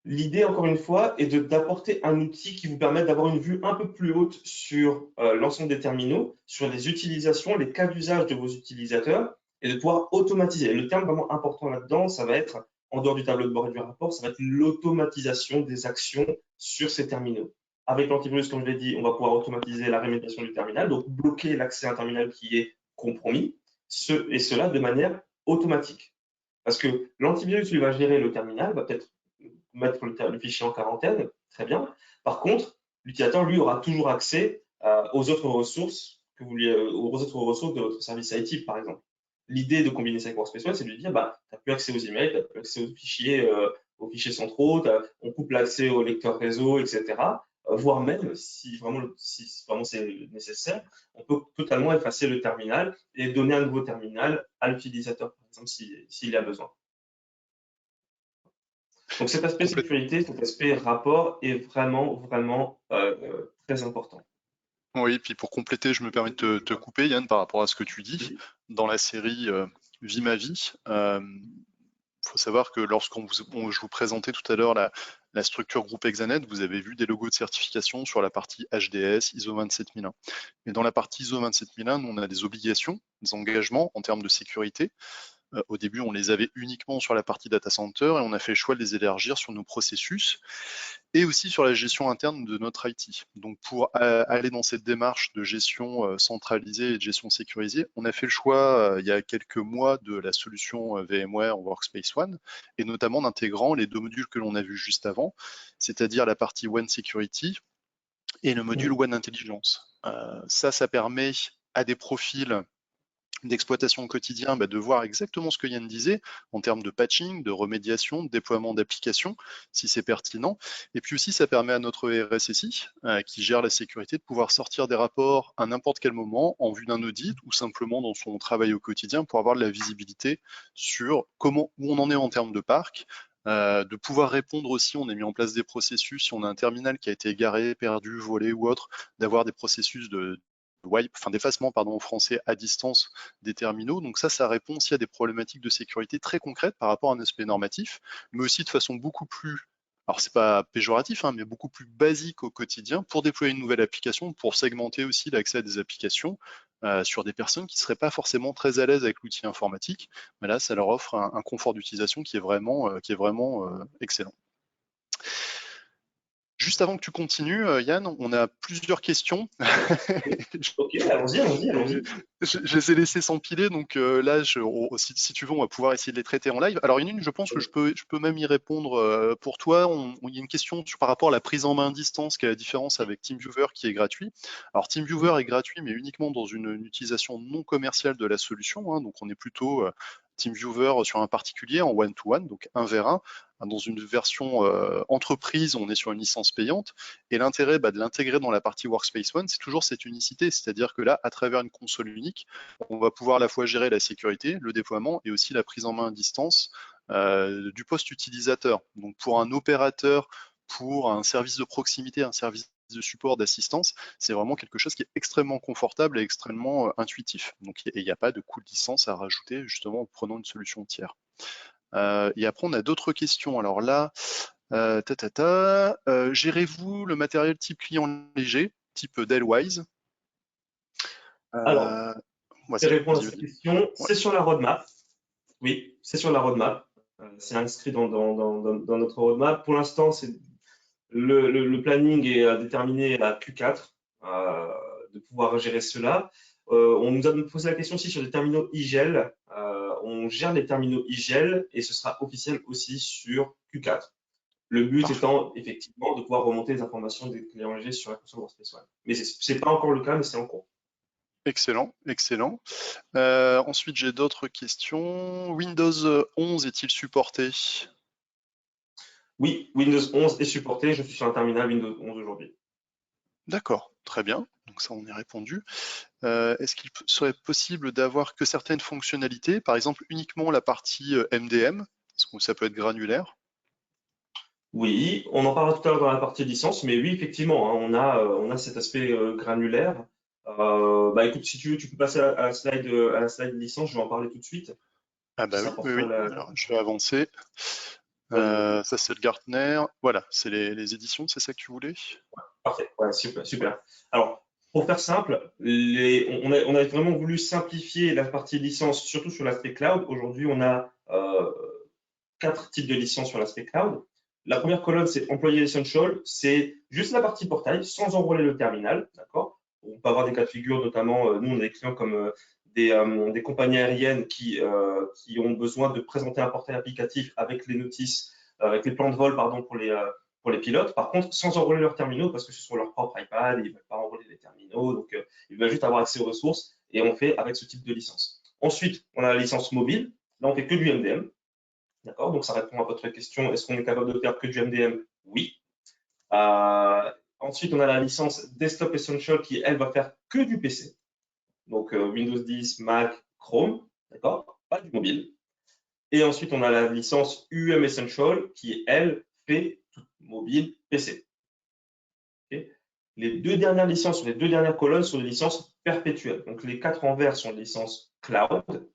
l'idée, encore une fois, est d'apporter un outil qui vous permette d'avoir une vue un peu plus haute sur l'ensemble des terminaux, sur les utilisations, les cas d'usage de vos utilisateurs, et de pouvoir automatiser. Et le terme vraiment important là-dedans, ça va être, en dehors du tableau de bord et du rapport, ça va être l'automatisation des actions sur ces terminaux. Avec l'antivirus, comme je l'ai dit, on va pouvoir automatiser la rémédiation du terminal, donc bloquer l'accès à un terminal qui est compromis, et cela de manière automatique. Parce que l'antivirus, lui, va gérer le terminal, va peut-être mettre le fichier en quarantaine, très bien. Par contre, l'utilisateur, lui, aura toujours accès aux autres ressources de votre service IT, par exemple. L'idée de combiner ça avec Workspace ONE, c'est de lui dire, bah, tu n'as plus accès aux emails, tu n'as plus accès aux fichiers centraux, on coupe l'accès au lecteur réseau, etc. Voire même, si vraiment c'est nécessaire, on peut totalement effacer le terminal et donner un nouveau terminal à l'utilisateur, par exemple, s'il y a besoin. Donc cet aspect sécurité, cet aspect rapport est vraiment, vraiment très important. Oui, puis pour compléter, je me permets de te couper, Yann, par rapport à ce que tu dis. Dans la série Vie ma vie, faut savoir que je vous présentais tout à l'heure la structure groupe Exanet, vous avez vu des logos de certification sur la partie HDS, ISO 27001. Mais dans la partie ISO 27001, nous, on a des obligations, des engagements en termes de sécurité. Au début, on les avait uniquement sur la partie data center et on a fait le choix de les élargir sur nos processus et aussi sur la gestion interne de notre IT. Donc pour aller dans cette démarche de gestion centralisée et de gestion sécurisée, on a fait le choix il y a quelques mois de la solution VMware Workspace ONE et notamment d'intégrant les deux modules que l'on a vus juste avant, c'est-à-dire la partie One Security et le module One Intelligence. Ça permet à des profils d'exploitation au quotidien, de voir exactement ce que Yann disait en termes de patching, de remédiation, de déploiement d'applications, si c'est pertinent. Et puis aussi, ça permet à notre RSSI, qui gère la sécurité, de pouvoir sortir des rapports à n'importe quel moment en vue d'un audit ou simplement dans son travail au quotidien pour avoir de la visibilité sur où on en est en termes de parc, de pouvoir répondre aussi, on a mis en place des processus, si on a un terminal qui a été égaré, perdu, volé ou autre, d'avoir des processus de d'effacement en français à distance des terminaux. Donc ça répond aussi à des problématiques de sécurité très concrètes par rapport à un aspect normatif, mais aussi de façon beaucoup plus, alors c'est pas péjoratif, mais beaucoup plus basique au quotidien pour déployer une nouvelle application, pour segmenter aussi l'accès à des applications sur des personnes qui ne seraient pas forcément très à l'aise avec l'outil informatique. Mais là, ça leur offre un confort d'utilisation qui est vraiment excellent. Juste avant que tu continues, Yann, on a plusieurs questions. Ok, allons-y, allons-y, allons-y. Je les ai laissées s'empiler, donc là, si tu veux, on va pouvoir essayer de les traiter en live. Alors, je pense que je peux même y répondre pour toi. Il y a une question par rapport à la prise en main à distance, quelle est la différence avec TeamViewer qui est gratuit. Alors, TeamViewer est gratuit, mais uniquement dans une utilisation non commerciale de la solution. Donc, on est plutôt TeamViewer sur un particulier en one-to-one, donc un vers un. Dans une version entreprise, on est sur une licence payante. Et l'intérêt de l'intégrer dans la partie Workspace ONE, c'est toujours cette unicité. C'est-à-dire que là, à travers une console unique, on va pouvoir à la fois gérer la sécurité, le déploiement et aussi la prise en main à distance du poste utilisateur. Donc pour un opérateur, pour un service de proximité, un service de support, d'assistance, c'est vraiment quelque chose qui est extrêmement confortable et extrêmement intuitif. Donc il n'y a pas de coût de licence à rajouter justement en prenant une solution tiers. Et après, on a d'autres questions. Alors là, gérez-vous le matériel type client léger, type Dellwise? Alors, je vais répondre à cette Vas-y. question. Ouais. C'est sur la roadmap. Oui, c'est sur la roadmap. C'est inscrit dans notre roadmap. Pour l'instant, le planning est déterminé à Q4 de pouvoir gérer cela. On nous a posé la question aussi sur les terminaux IGEL. On gère les terminaux IGEL et ce sera officiel aussi sur Q4. Le but étant effectivement de pouvoir remonter les informations des clients légers sur la console Workspace ONE. Mais ce n'est pas encore le cas, mais c'est en cours. Excellent, excellent. Ensuite, j'ai d'autres questions. Windows 11 est-il supporté? Oui, Windows 11 est supporté. Je suis sur un terminal Windows 11 aujourd'hui. D'accord, très bien. Donc ça, on y a répondu. Est-ce qu'il serait possible d'avoir que certaines fonctionnalités, par exemple uniquement la partie MDM, parce que ça peut être granulaire? Oui, on en parlera tout à l'heure dans la partie licence, mais oui, effectivement, on a cet aspect granulaire. Écoute, si tu veux, tu peux passer à la slide licence, je vais en parler tout de suite. Ah Ce bah sera oui, pour oui, faire oui. la. Alors, je vais avancer. Vas-y, vas-y. Ça, c'est le Gartner. Voilà, c'est les éditions, c'est ça que tu voulais? Parfait, ouais, super, super. Alors, pour faire simple, on a vraiment voulu simplifier la partie licence, surtout sur l'aspect cloud. Aujourd'hui, on a 4 types de licences sur l'aspect cloud. La première colonne, c'est Employee Essential, c'est juste la partie portail sans enrôler le terminal, d'accord? On peut avoir des cas de figure, notamment, nous, on a des clients comme des compagnies aériennes qui ont besoin de présenter un portail applicatif avec les notices, avec les plans de vol, pardon, pour les pilotes. Par contre, sans enrôler leurs terminaux, parce que ce sont leur propre iPad, ils ne veulent pas enrôler les terminaux, donc ils veulent juste avoir accès aux ressources, et on fait avec ce type de licence. Ensuite, on a la licence mobile. Là, on fait que du MDM. D'accord? Donc, ça répond à votre question. Est-ce qu'on est capable de faire que du MDM? Oui. Ensuite, on a la licence Desktop Essential qui, elle, va faire que du PC. Donc, Windows 10, Mac, Chrome. D'accord? Pas du mobile. Et ensuite, on a la licence UM Essential qui, elle, fait tout mobile PC. Okay? Les deux dernières licences sur les deux dernières colonnes sont des licences perpétuelles. Donc, les 4 en vert sont des licences cloud.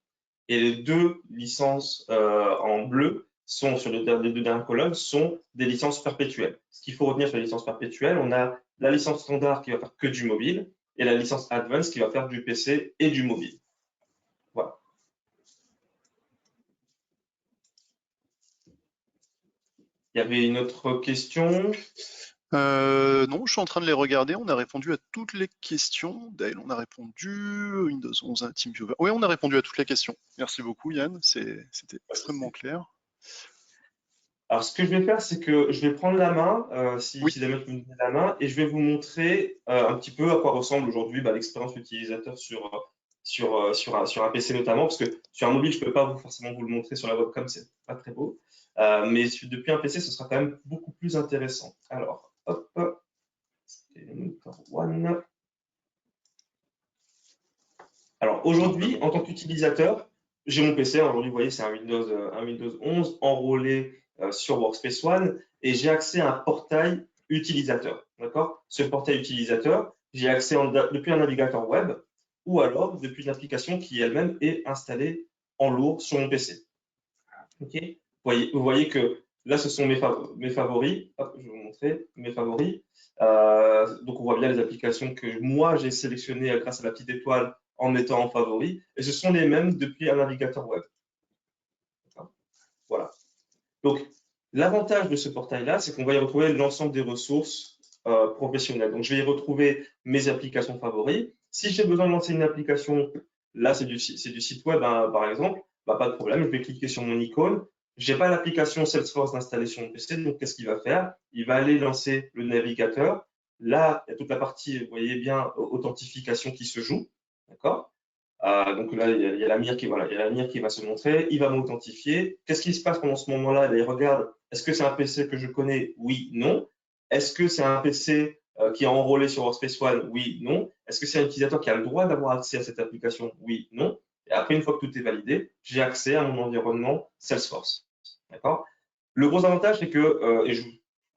Et les 2 licences en bleu sont sur les 2 dernières colonnes sont des licences perpétuelles. Ce qu'il faut retenir sur les licences perpétuelles, on a la licence standard qui va faire que du mobile et la licence Advanced qui va faire du PC et du mobile. Voilà. Il y avait une autre question. Non, je suis en train de les regarder. On a répondu à toutes les questions. Dale, on a répondu. Windows 11, TeamViewer. Oui, on a répondu à toutes les questions. Merci beaucoup, Yann. C'était extrêmement clair. Alors, ce que je vais faire, c'est que je vais prendre la main, Oui. si Damien peut me donner la main, et je vais vous montrer un petit peu à quoi ressemble aujourd'hui l'expérience utilisateur sur un PC notamment, parce que sur un mobile, je ne peux pas forcément vous le montrer sur la webcam, c'est pas très beau. Mais depuis un PC, ce sera quand même beaucoup plus intéressant. Alors, hop, one. Alors, aujourd'hui, en tant qu'utilisateur, j'ai mon PC. Aujourd'hui, vous voyez, c'est un Windows 11 enrôlé sur Workspace ONE et j'ai accès à un portail utilisateur. D'accord? Ce portail utilisateur, J'y ai accès depuis un navigateur web ou alors depuis une application qui elle-même est installée en lourd sur mon PC. Okay, vous voyez que là, ce sont mes favoris. Hop, je vais vous montrer mes favoris. Donc, on voit bien les applications que moi, j'ai sélectionnées grâce à la petite étoile en mettant en favoris. Et ce sont les mêmes depuis un navigateur web. Voilà. Donc, l'avantage de ce portail-là, c'est qu'on va y retrouver l'ensemble des ressources professionnelles. Donc, je vais y retrouver mes applications favoris. Si j'ai besoin de lancer une application, là, c'est du site web, hein, par exemple, bah, pas de problème, je vais cliquer sur mon icône. Je n'ai pas l'application Salesforce installée sur mon PC, donc qu'est-ce qu'il va faire? Il va aller lancer le navigateur. Là, il y a toute la partie, vous voyez bien, authentification qui se joue. D'accord? Donc là, il y a la mire qui, voilà, il y a la mire qui va se montrer. Il va m'authentifier. Qu'est-ce qui se passe pendant ce moment-là? Il regarde, est-ce que c'est un PC que je connais? Oui, non. Est-ce que c'est un PC qui est enrôlé sur Workspace ONE? Oui, non. Est-ce que c'est un utilisateur qui a le droit d'avoir accès à cette application? Oui, non. Et après, une fois que tout est validé, j'ai accès à mon environnement Salesforce. D'accord? Le gros avantage, c'est que, et je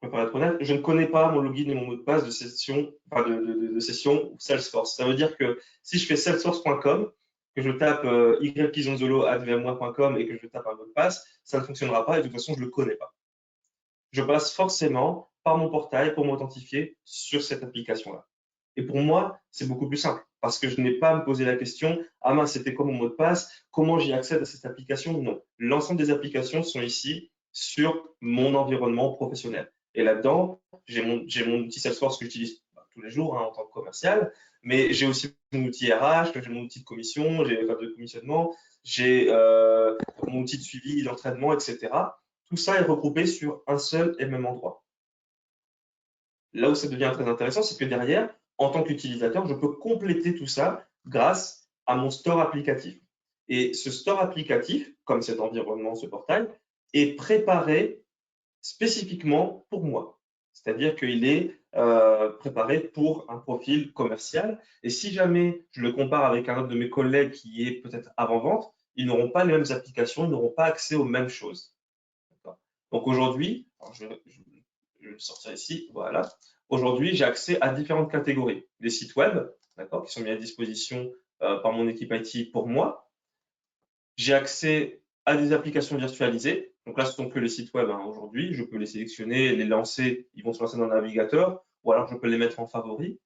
préfère être honnête, je ne connais pas mon login et mon mot de passe de session, enfin de session Salesforce. Ça veut dire que si je fais salesforce.com, que je tape ykizonzolo@vmware.com et que je tape un mot de passe, ça ne fonctionnera pas et de toute façon, je ne le connais pas. Je passe forcément par mon portail pour m'authentifier sur cette application-là. Et pour moi, c'est beaucoup plus simple parce que je n'ai pas à me poser la question, ah mince, c'était quoi mon mot de passe? Comment j'y accède à cette application? Non. L'ensemble des applications sont ici sur mon environnement professionnel. Et là-dedans, j'ai mon outil Salesforce que j'utilise tous les jours hein, en tant que commercial, mais j'ai aussi mon outil RH, j'ai mon outil de commission, j'ai de commissionnement, j'ai mon outil de suivi, d'entraînement, etc. Tout ça est regroupé sur un seul et même endroit. Là où ça devient très intéressant, c'est que derrière, en tant qu'utilisateur, je peux compléter tout ça grâce à mon store applicatif. Et ce store applicatif, comme cet environnement, ce portail, est préparé spécifiquement pour moi. C'est-à-dire qu'il est préparé pour un profil commercial. Et si jamais je le compare avec un autre de mes collègues qui est peut-être avant-vente, ils n'auront pas les mêmes applications, ils n'auront pas accès aux mêmes choses. Donc aujourd'hui, je vais le sortir ici, voilà. Aujourd'hui, j'ai accès à différentes catégories. Les sites web, d'accord, qui sont mis à disposition par mon équipe IT pour moi. J'ai accès à des applications virtualisées. Donc là, ce sont que les sites web hein, aujourd'hui. Je peux les sélectionner, les lancer. Ils vont se lancer dans le navigateur. Ou alors, je peux les mettre en favori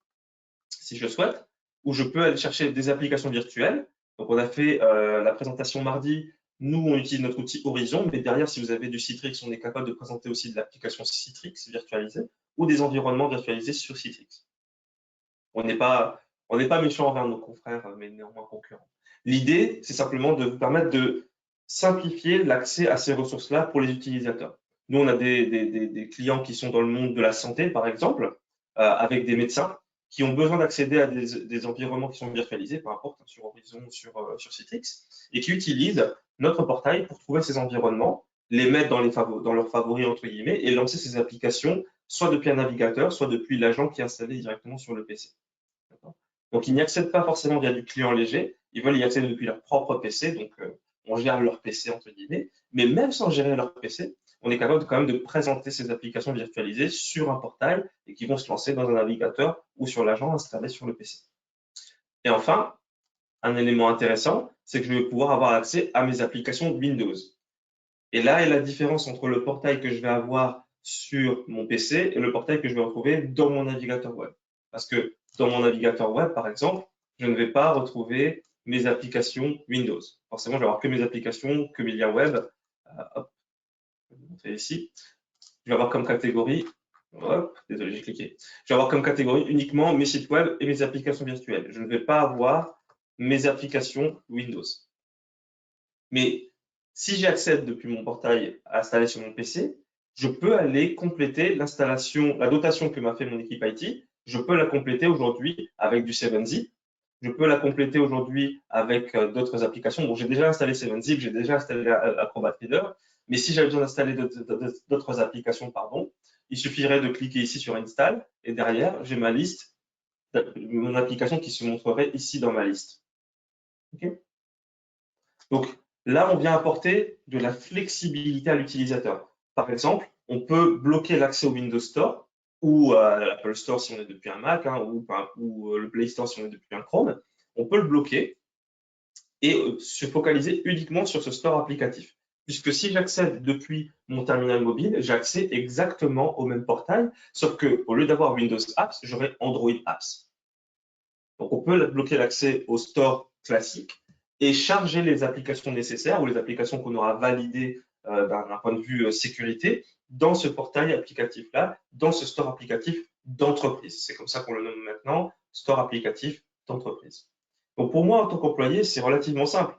si je le souhaite. Ou je peux aller chercher des applications virtuelles. Donc, on a fait la présentation mardi. Nous, on utilise notre outil Horizon. Mais derrière, si vous avez du Citrix, on est capable de présenter aussi de l'application Citrix virtualisée ou des environnements virtualisés sur Citrix. On n'est pas méchant envers nos confrères, mais néanmoins concurrents. L'idée, c'est simplement de vous permettre de simplifier l'accès à ces ressources-là pour les utilisateurs. Nous, on a des clients qui sont dans le monde de la santé, par exemple, avec des médecins qui ont besoin d'accéder à des environnements qui sont virtualisés, peu importe, sur Horizon, sur Citrix, et qui utilisent notre portail pour trouver ces environnements, les mettre dans leurs favoris, entre guillemets, et lancer ces applications, soit depuis un navigateur, soit depuis l'agent qui est installé directement sur le PC. Donc, ils n'y accèdent pas forcément via du client léger, ils veulent y accéder depuis leur propre PC, donc on gère leur PC entre guillemets, mais même sans gérer leur PC, on est capable quand même de présenter ces applications virtualisées sur un portail et qui vont se lancer dans un navigateur ou sur l'agent installé sur le PC. Et enfin, un élément intéressant, c'est que je vais pouvoir avoir accès à mes applications Windows. Et là est la différence entre le portail que je vais avoir sur mon PC et le portail que je vais retrouver dans mon navigateur web. Parce que dans mon navigateur web, par exemple, je ne vais pas retrouver mes applications Windows. Forcément, je vais avoir que mes applications, que mes liens web. Hop, je vais vous montrer ici. Je vais avoir comme catégorie, hop, désolé, j'ai cliqué. Je vais avoir comme catégorie uniquement mes sites web et mes applications virtuelles. Je ne vais pas avoir mes applications Windows. Mais si j'accède depuis mon portail à installer sur mon PC, je peux aller compléter l'installation, la dotation que m'a fait mon équipe IT. Je peux la compléter aujourd'hui avec du 7zip. Je peux la compléter aujourd'hui avec d'autres applications. Bon, j'ai déjà installé 7zip, j'ai déjà installé Acrobat Reader. Mais si j'avais besoin d'installer d'autres applications, pardon, il suffirait de cliquer ici sur Install et derrière, j'ai ma liste, mon application qui se montrerait ici dans ma liste. Okay. Donc, là, on vient apporter de la flexibilité à l'utilisateur. Par exemple, on peut bloquer l'accès au Windows Store ou l'Apple Store si on est depuis un Mac, hein, ou le Play Store si on est depuis un Chrome, on peut le bloquer et se focaliser uniquement sur ce store applicatif. Puisque si j'accède depuis mon terminal mobile, j'ai accès exactement au même portail, sauf que au lieu d'avoir Windows Apps, j'aurai Android Apps. Donc on peut bloquer l'accès au store classique et charger les applications nécessaires ou les applications qu'on aura validées d'un point de vue sécurité dans ce portail applicatif-là, dans ce store applicatif d'entreprise. C'est comme ça qu'on le nomme maintenant, store applicatif d'entreprise. Donc pour moi, en tant qu'employé, c'est relativement simple.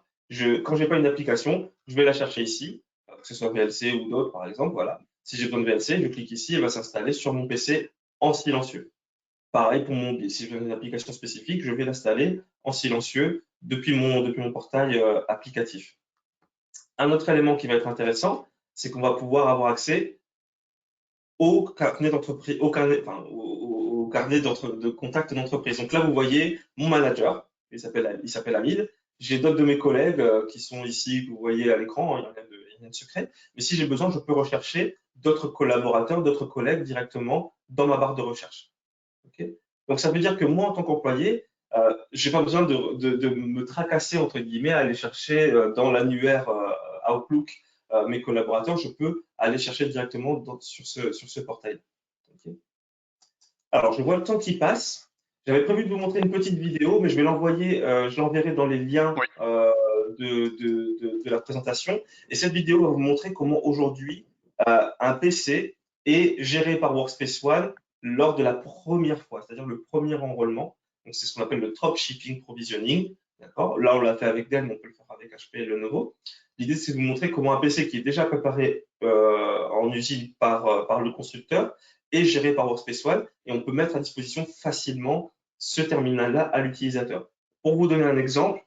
Quand je n'ai pas une application, je vais la chercher ici, que ce soit VLC ou d'autres par exemple. Voilà. Si j'ai besoin de VLC, je clique ici, elle va s'installer sur mon PC en silencieux. Pareil pour mon biais. Si je veux une application spécifique, je vais l'installer en silencieux depuis mon portail applicatif. Un autre élément qui va être intéressant, c'est qu'on va pouvoir avoir accès au carnet d'entreprise, au carnet de contact d'entreprise. Donc là, vous voyez mon manager, il s'appelle Hamid. J'ai d'autres de mes collègues qui sont ici, que vous voyez à l'écran, il n'y a rien de secret. Mais si j'ai besoin, je peux rechercher d'autres collaborateurs, d'autres collègues directement dans ma barre de recherche. Okay. Donc ça veut dire que moi, en tant qu'employé, je n'ai pas besoin de me tracasser, entre guillemets, à aller chercher dans l'annuaire Outlook mes collaborateurs. Je peux aller chercher directement sur ce portail. Okay. Alors, je vois le temps qui passe. J'avais prévu de vous montrer une petite vidéo, mais je vais l'envoyer, je l'enverrai dans les liens Oui. de la présentation. Et cette vidéo va vous montrer comment aujourd'hui un PC est géré par Workspace ONE lors de la première fois, c'est-à-dire le premier enrôlement. Donc, c'est ce qu'on appelle le dropshipping provisioning. D'accord. Là, on l'a fait avec Dell, mais on peut le faire avec HP et Lenovo. L'idée, c'est de vous montrer comment un PC qui est déjà préparé en usine par le constructeur est géré par Workspace ONE et on peut mettre à disposition facilement ce terminal-là à l'utilisateur. Pour vous donner un exemple,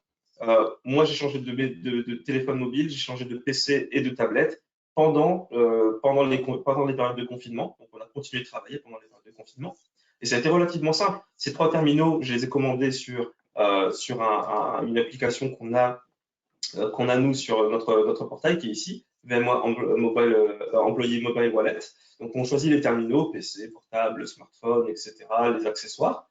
moi, j'ai changé de téléphone mobile, j'ai changé de PC et de tablette pendant les périodes de confinement. Donc, on a continué de travailler pendant les périodes de confinement. Et ça a été relativement simple. Ces 3 terminaux, je les ai commandés sur une application qu'on a nous sur notre portail qui est ici, VMware Employee Mobile Wallet. Donc, on choisit les terminaux, PC, portable, smartphone, etc., les accessoires.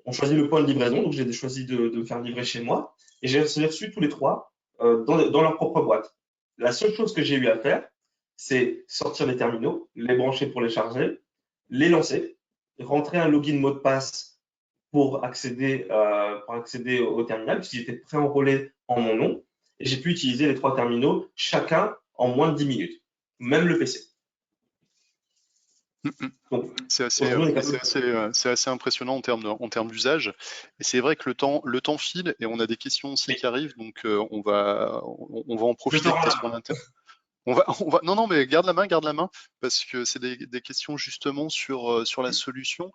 On choisit le point de livraison, donc j'ai choisi de me faire livrer chez moi. Et j'ai reçu tous les 3 dans leur propre boîte. La seule chose que j'ai eu à faire, c'est sortir les terminaux, les brancher pour les charger, les lancer, rentrer un login mot de passe pour accéder au terminal, puisqu'il était pré-enrôlé en mon nom. Et j'ai pu utiliser les 3 terminaux, chacun en moins de 10 minutes, même le PC. Donc, C'est assez impressionnant en termes d'usage. Et c'est vrai que le temps file et on a des questions aussi qui arrivent, donc on va en profiter de questions en interne. Non, mais garde la main, parce que c'est des questions justement sur la solution.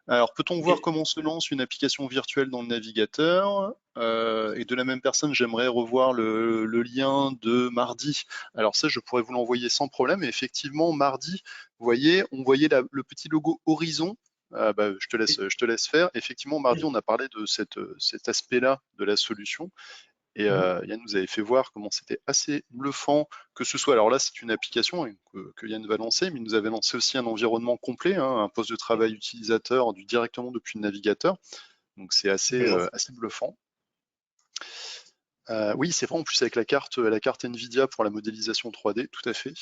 Alors, peut-on voir comment se lance une application virtuelle dans le navigateur? Et de la même personne, j'aimerais revoir le lien de mardi. Alors ça, je pourrais vous l'envoyer sans problème. Et effectivement, mardi, vous voyez, on voyait le petit logo Horizon. Je te laisse faire. Effectivement, mardi, on a parlé de cet aspect-là de la solution. Et Yann nous avait fait voir comment c'était assez bluffant, que ce soit, alors là c'est une application hein, que Yann va lancer, mais il nous avait lancé aussi un environnement complet, hein, un poste de travail utilisateur directement depuis le navigateur. Donc c'est assez bluffant. Oui, c'est vrai en plus avec la carte Nvidia pour la modélisation 3D, tout à fait.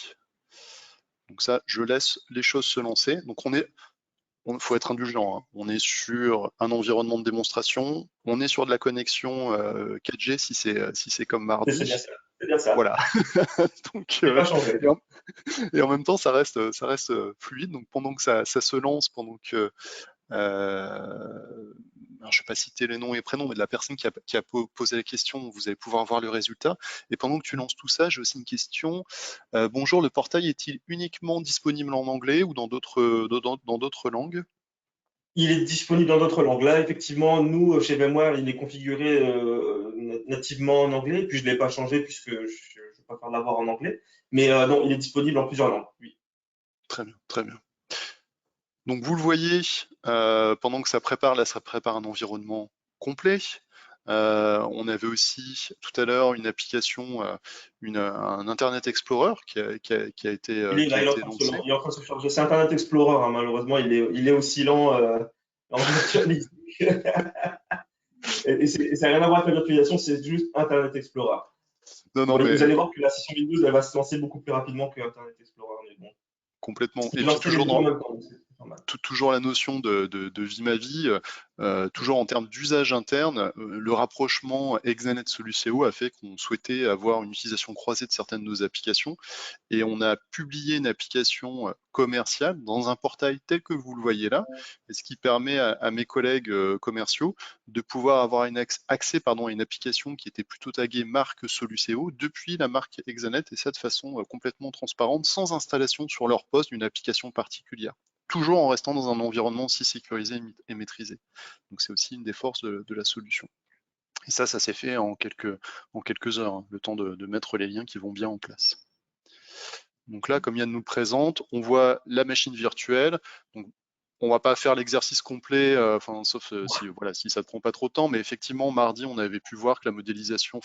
Donc ça, je laisse les choses se lancer. Donc faut être indulgent. Hein. On est sur un environnement de démonstration. On est sur de la connexion 4G si c'est comme mardi. C'est bien ça. Voilà. Donc, pas changé. Et en même temps, ça reste fluide. Donc pendant que ça se lance, pendant que alors, je ne vais pas citer les noms et prénoms, mais de la personne qui a posé la question, vous allez pouvoir voir le résultat. Et pendant que tu lances tout ça, j'ai aussi une question. Bonjour, le portail est-il uniquement disponible en anglais ou dans d'autres langues? Il est disponible dans d'autres langues. Là, effectivement, nous, chez VMware, il est configuré nativement en anglais, puis je ne l'ai pas changé puisque je préfère l'avoir en anglais. Mais non, il est disponible en plusieurs langues, oui. Très bien, très bien. Donc vous le voyez, pendant que ça prépare un environnement complet. On avait aussi tout à l'heure une application, un Internet Explorer qui a été, qui a Il est en été train de lancé. il est en train de se charger. C'est Internet Explorer, hein, malheureusement, il est aussi lent en virtualisation. Et ça n'a rien à voir avec la virtualisation, c'est juste Internet Explorer. Non, non, mais Vous allez voir que la session Windows, elle va se lancer beaucoup plus rapidement que Internet Explorer. Mais bon. complètement. Il Et est puis lancé les toujours deux en dans, même temps, donc c'est normal. toujours la notion de vie ma vie, toujours en termes d'usage interne, le rapprochement Exanet Soluceo a fait qu'on souhaitait avoir une utilisation croisée de certaines de nos applications et on a publié une application commerciale dans un portail tel que vous le voyez là, et ce qui permet à mes collègues commerciaux de pouvoir avoir accès à une application qui était plutôt taguée marque Soluceo depuis la marque Exanet et ça de façon complètement transparente, sans installation sur leur poste d'une application particulière. Toujours en restant dans un environnement aussi sécurisé et maîtrisé. Donc c'est aussi une des forces de la solution. Et ça s'est fait en quelques heures, hein, le temps de mettre les liens qui vont bien en place. Donc là, comme Yann nous le présente, on voit la machine virtuelle. Donc, on va pas faire l'exercice complet, sauf si, voilà, si ça ne prend pas trop de temps, mais effectivement, mardi, on avait pu voir que la modélisation,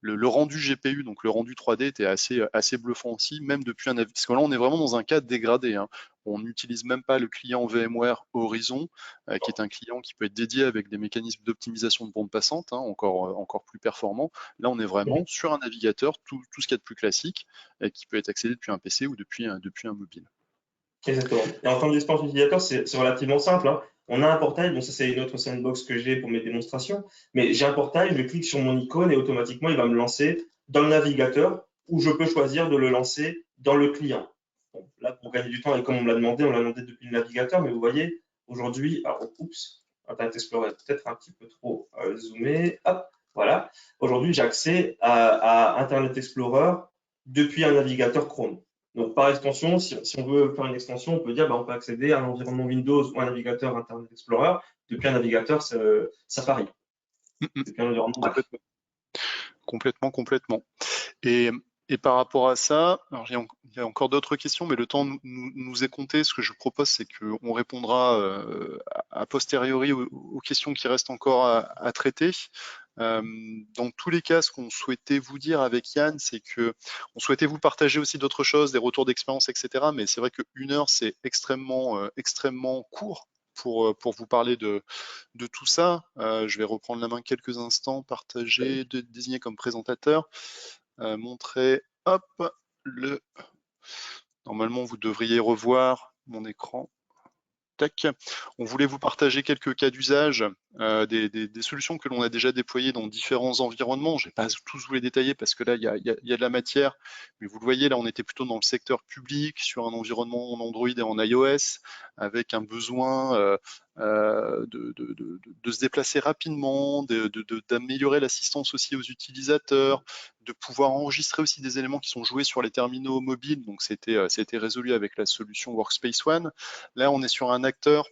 le rendu GPU, donc le rendu 3D était assez bluffant aussi, même depuis parce que là, on est vraiment dans un cas dégradé, hein. On n'utilise même pas le client VMware Horizon, qui est un client qui peut être dédié avec des mécanismes d'optimisation de bande passante, hein, encore plus performants. Là, on est vraiment sur un navigateur, tout ce qu'il y a de plus classique, qui peut être accédé depuis un PC ou depuis un mobile. Exactement. Et en termes d'expérience utilisateur, c'est relativement simple, hein. On a un portail, bon ça c'est une autre sandbox que j'ai pour mes démonstrations, mais j'ai un portail, je clique sur mon icône et automatiquement il va me lancer dans le navigateur où je peux choisir de le lancer dans le client. Bon, là pour gagner du temps et comme on on l'a demandé depuis le navigateur, mais vous voyez aujourd'hui, alors oups, Internet Explorer est peut-être un petit peu trop zoomé, hop, voilà. Aujourd'hui j'ai accès à Internet Explorer depuis un navigateur Chrome. Donc, par extension, si on veut faire une extension, on peut dire on peut accéder à un environnement Windows ou un navigateur Internet Explorer depuis un navigateur Safari, Mm, mm. depuis un environnement Mac. Complètement, complètement. Et, et par rapport à ça, alors il y a encore d'autres questions, mais le temps nous est compté. Ce que je propose, c'est qu'on répondra a posteriori aux questions qui restent encore à traiter. Dans tous les cas, ce qu'on souhaitait vous dire avec Yann, c'est que on souhaitait vous partager aussi d'autres choses, des retours d'expérience, etc. Mais c'est vrai que 1 heure, c'est extrêmement court pour vous parler de tout ça. Je vais reprendre la main quelques instants, partager, désigner comme présentateur, montrer, hop, le. Normalement, vous devriez revoir mon écran. Tac. On voulait vous partager quelques cas d'usage, des solutions que l'on a déjà déployées dans différents environnements. Je ne vais pas tous vous les détailler parce que là, il y a de la matière. Mais vous le voyez, là, on était plutôt dans le secteur public, sur un environnement en Android et en iOS, avec un besoin de se déplacer rapidement, d'améliorer l'assistance aussi aux utilisateurs, de pouvoir enregistrer aussi des éléments qui sont joués sur les terminaux mobiles. Donc, c'était résolu avec la solution Workspace ONE. Là, on est sur un acteur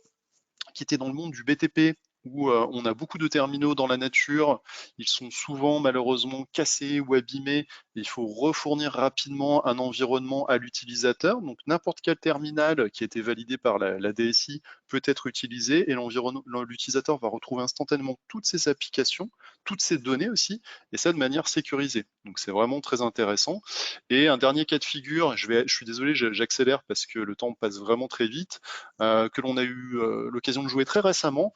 qui était dans le monde du BTP, où on a beaucoup de terminaux dans la nature. Ils sont souvent malheureusement cassés ou abîmés. Il faut refournir rapidement un environnement à l'utilisateur. Donc n'importe quel terminal qui a été validé par la DSI peut être utilisé et l'utilisateur va retrouver instantanément toutes ses applications, toutes ses données aussi, et ça de manière sécurisée. Donc c'est vraiment très intéressant. Et un dernier cas de figure, je suis désolé, j'accélère parce que le temps passe vraiment très vite, que l'on a eu l'occasion de jouer très récemment.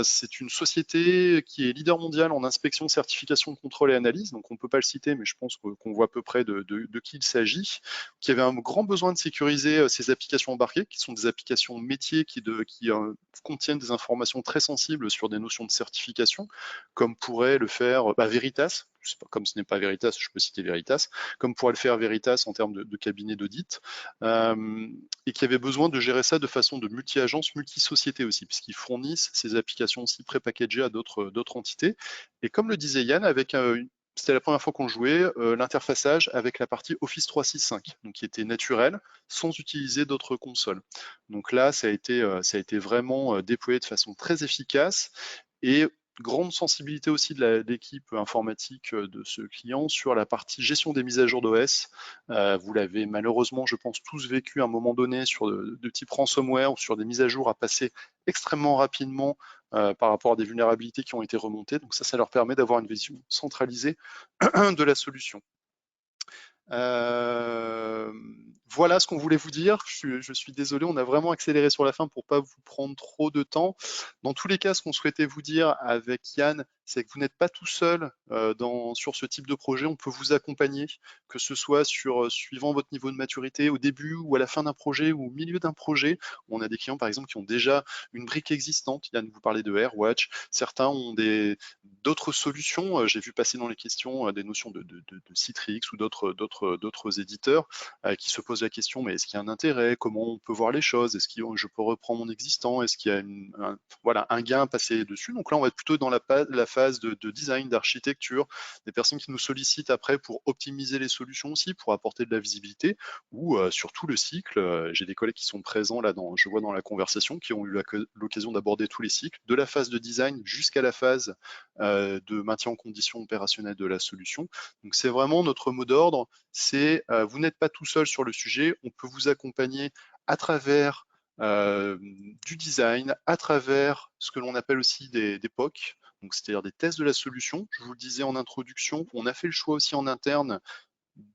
C'est une société qui est leader mondial en inspection, certification, contrôle et analyse. Donc on ne peut pas le citer, mais je pense qu'on voit à peu près de qui il s'agit, qui avait un grand besoin de sécuriser ses applications embarquées, qui sont des applications métiers qui contiennent des informations très sensibles sur des notions de certification, comme pourrait le faire Veritas. Je sais pas, comme ce n'est pas Veritas, je peux citer Veritas, comme pourrait le faire Veritas en termes de cabinet d'audit, et qui avait besoin de gérer ça de façon de multi-agence, multi-société aussi, puisqu'ils fournissent ces applications aussi pré-packagées à d'autres entités. Et comme le disait Yann, c'était la première fois qu'on jouait, l'interfaçage avec la partie Office 365, donc qui était naturelle, sans utiliser d'autres consoles. Donc là, ça a été vraiment déployé de façon très efficace et grande sensibilité aussi de l'équipe informatique de ce client sur la partie gestion des mises à jour d'OS. Vous l'avez malheureusement, je pense, tous vécu à un moment donné sur de type ransomware ou sur des mises à jour à passer extrêmement rapidement par rapport à des vulnérabilités qui ont été remontées. Donc ça leur permet d'avoir une vision centralisée de la solution. Euh, voilà ce qu'on voulait vous dire. Je suis désolé, on a vraiment accéléré sur la fin pour pas vous prendre trop de temps. Dans tous les cas, ce qu'on souhaitait vous dire avec Yann, c'est que vous n'êtes pas tout seul sur ce type de projet. On peut vous accompagner, que ce soit suivant votre niveau de maturité au début ou à la fin d'un projet ou au milieu d'un projet. On a des clients, par exemple, qui ont déjà une brique existante. Yann vous parlait de AirWatch. Certains ont d'autres solutions. J'ai vu passer dans les questions des notions de Citrix ou d'autres éditeurs qui se posent la question, mais est-ce qu'il y a un intérêt? Comment on peut voir les choses? Est-ce que je peux reprendre mon existant? Est-ce qu'il y a voilà, un gain à passer dessus? Donc là, on va être plutôt dans la phase de design, d'architecture, des personnes qui nous sollicitent après pour optimiser les solutions aussi, pour apporter de la visibilité, ou sur tout le cycle. J'ai des collègues qui sont présents là, je vois dans la conversation, qui ont eu l'occasion d'aborder tous les cycles, de la phase de design jusqu'à la phase de maintien en condition opérationnelle de la solution. Donc c'est vraiment notre mot d'ordre, c'est vous n'êtes pas tout seul sur le sujet, on peut vous accompagner à travers du design, à travers ce que l'on appelle aussi des POC, donc c'est-à-dire des tests de la solution. Je vous le disais en introduction, on a fait le choix aussi en interne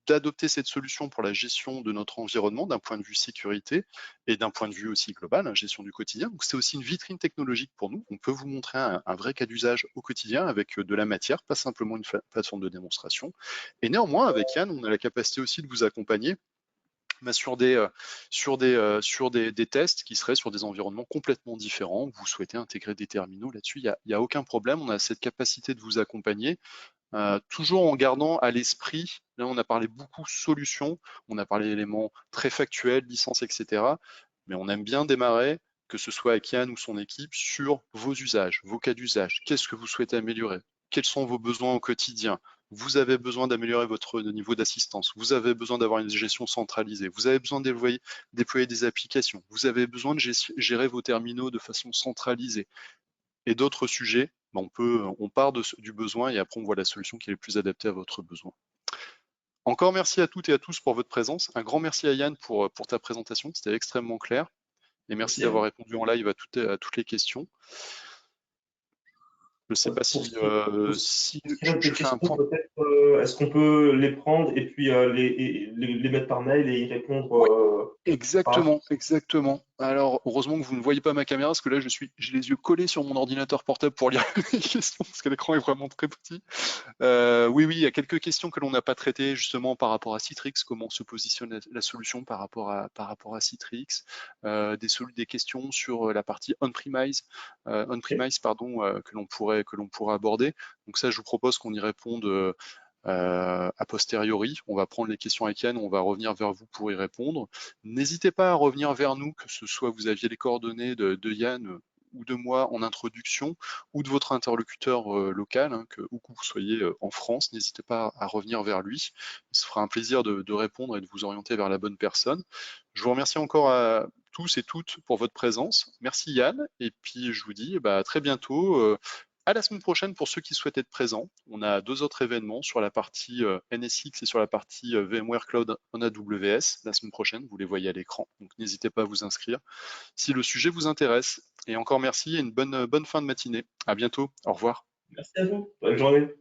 d'adopter cette solution pour la gestion de notre environnement d'un point de vue sécurité et d'un point de vue aussi global, hein, gestion du quotidien. Donc c'est aussi une vitrine technologique pour nous. On peut vous montrer un vrai cas d'usage au quotidien avec de la matière, pas simplement une plateforme de démonstration. Et néanmoins, avec Yann, on a la capacité aussi de vous accompagner des tests qui seraient sur des environnements complètement différents. Vous souhaitez intégrer des terminaux là-dessus, il n'y a aucun problème. On a cette capacité de vous accompagner toujours en gardant à l'esprit, là on a parlé beaucoup solutions, on a parlé d'éléments très factuels, licences, etc. Mais on aime bien démarrer, que ce soit avec Yann ou son équipe, sur vos usages, vos cas d'usage. Qu'est-ce que vous souhaitez améliorer? Quels sont vos besoins au quotidien? Vous avez besoin d'améliorer votre niveau d'assistance. Vous avez besoin d'avoir une gestion centralisée. Vous avez besoin de déployer des applications. Vous avez besoin de gérer vos terminaux de façon centralisée. Et d'autres sujets, on part du besoin et après on voit la solution qui est le plus adaptée à votre besoin. Encore merci à toutes et à tous pour votre présence. Un grand merci à Yann pour ta présentation, c'était extrêmement clair. Et merci Merci à d'avoir vous. répondu en live à toutes les questions. Je ne sais pas Pour si ce qui reste des je fais un questions, point. peut-être, est-ce qu'on peut les prendre et puis les mettre par mail et y répondre Oui, par la suite? exactement, exactement. Alors, heureusement que vous ne voyez pas ma caméra, parce que là, j'ai les yeux collés sur mon ordinateur portable pour lire les questions, parce que l'écran est vraiment très petit. Oui, oui, il y a quelques questions que l'on n'a pas traitées justement par rapport à Citrix, comment se positionne la solution par rapport à Citrix, des questions sur la partie Ok. on-premise pardon, que l'on pourrait aborder. Donc ça, je vous propose qu'on y réponde a posteriori. On va prendre les questions avec Yann, on va revenir vers vous pour y répondre. N'hésitez pas à revenir vers nous, que ce soit vous aviez les coordonnées de Yann ou de moi en introduction, ou de votre interlocuteur local, hein, où que vous soyez en France, n'hésitez pas à revenir vers lui. Il se fera un plaisir de répondre et de vous orienter vers la bonne personne. Je vous remercie encore à tous et toutes pour votre présence. Merci Yann, et puis je vous dis à très bientôt. À la semaine prochaine pour ceux qui souhaitent être présents. On a deux autres événements sur la partie NSX et sur la partie VMware Cloud en AWS. La semaine prochaine, vous les voyez à l'écran, donc n'hésitez pas à vous inscrire si le sujet vous intéresse. Et encore merci et une bonne fin de matinée. À bientôt. Au revoir. Merci à vous. Bonne journée.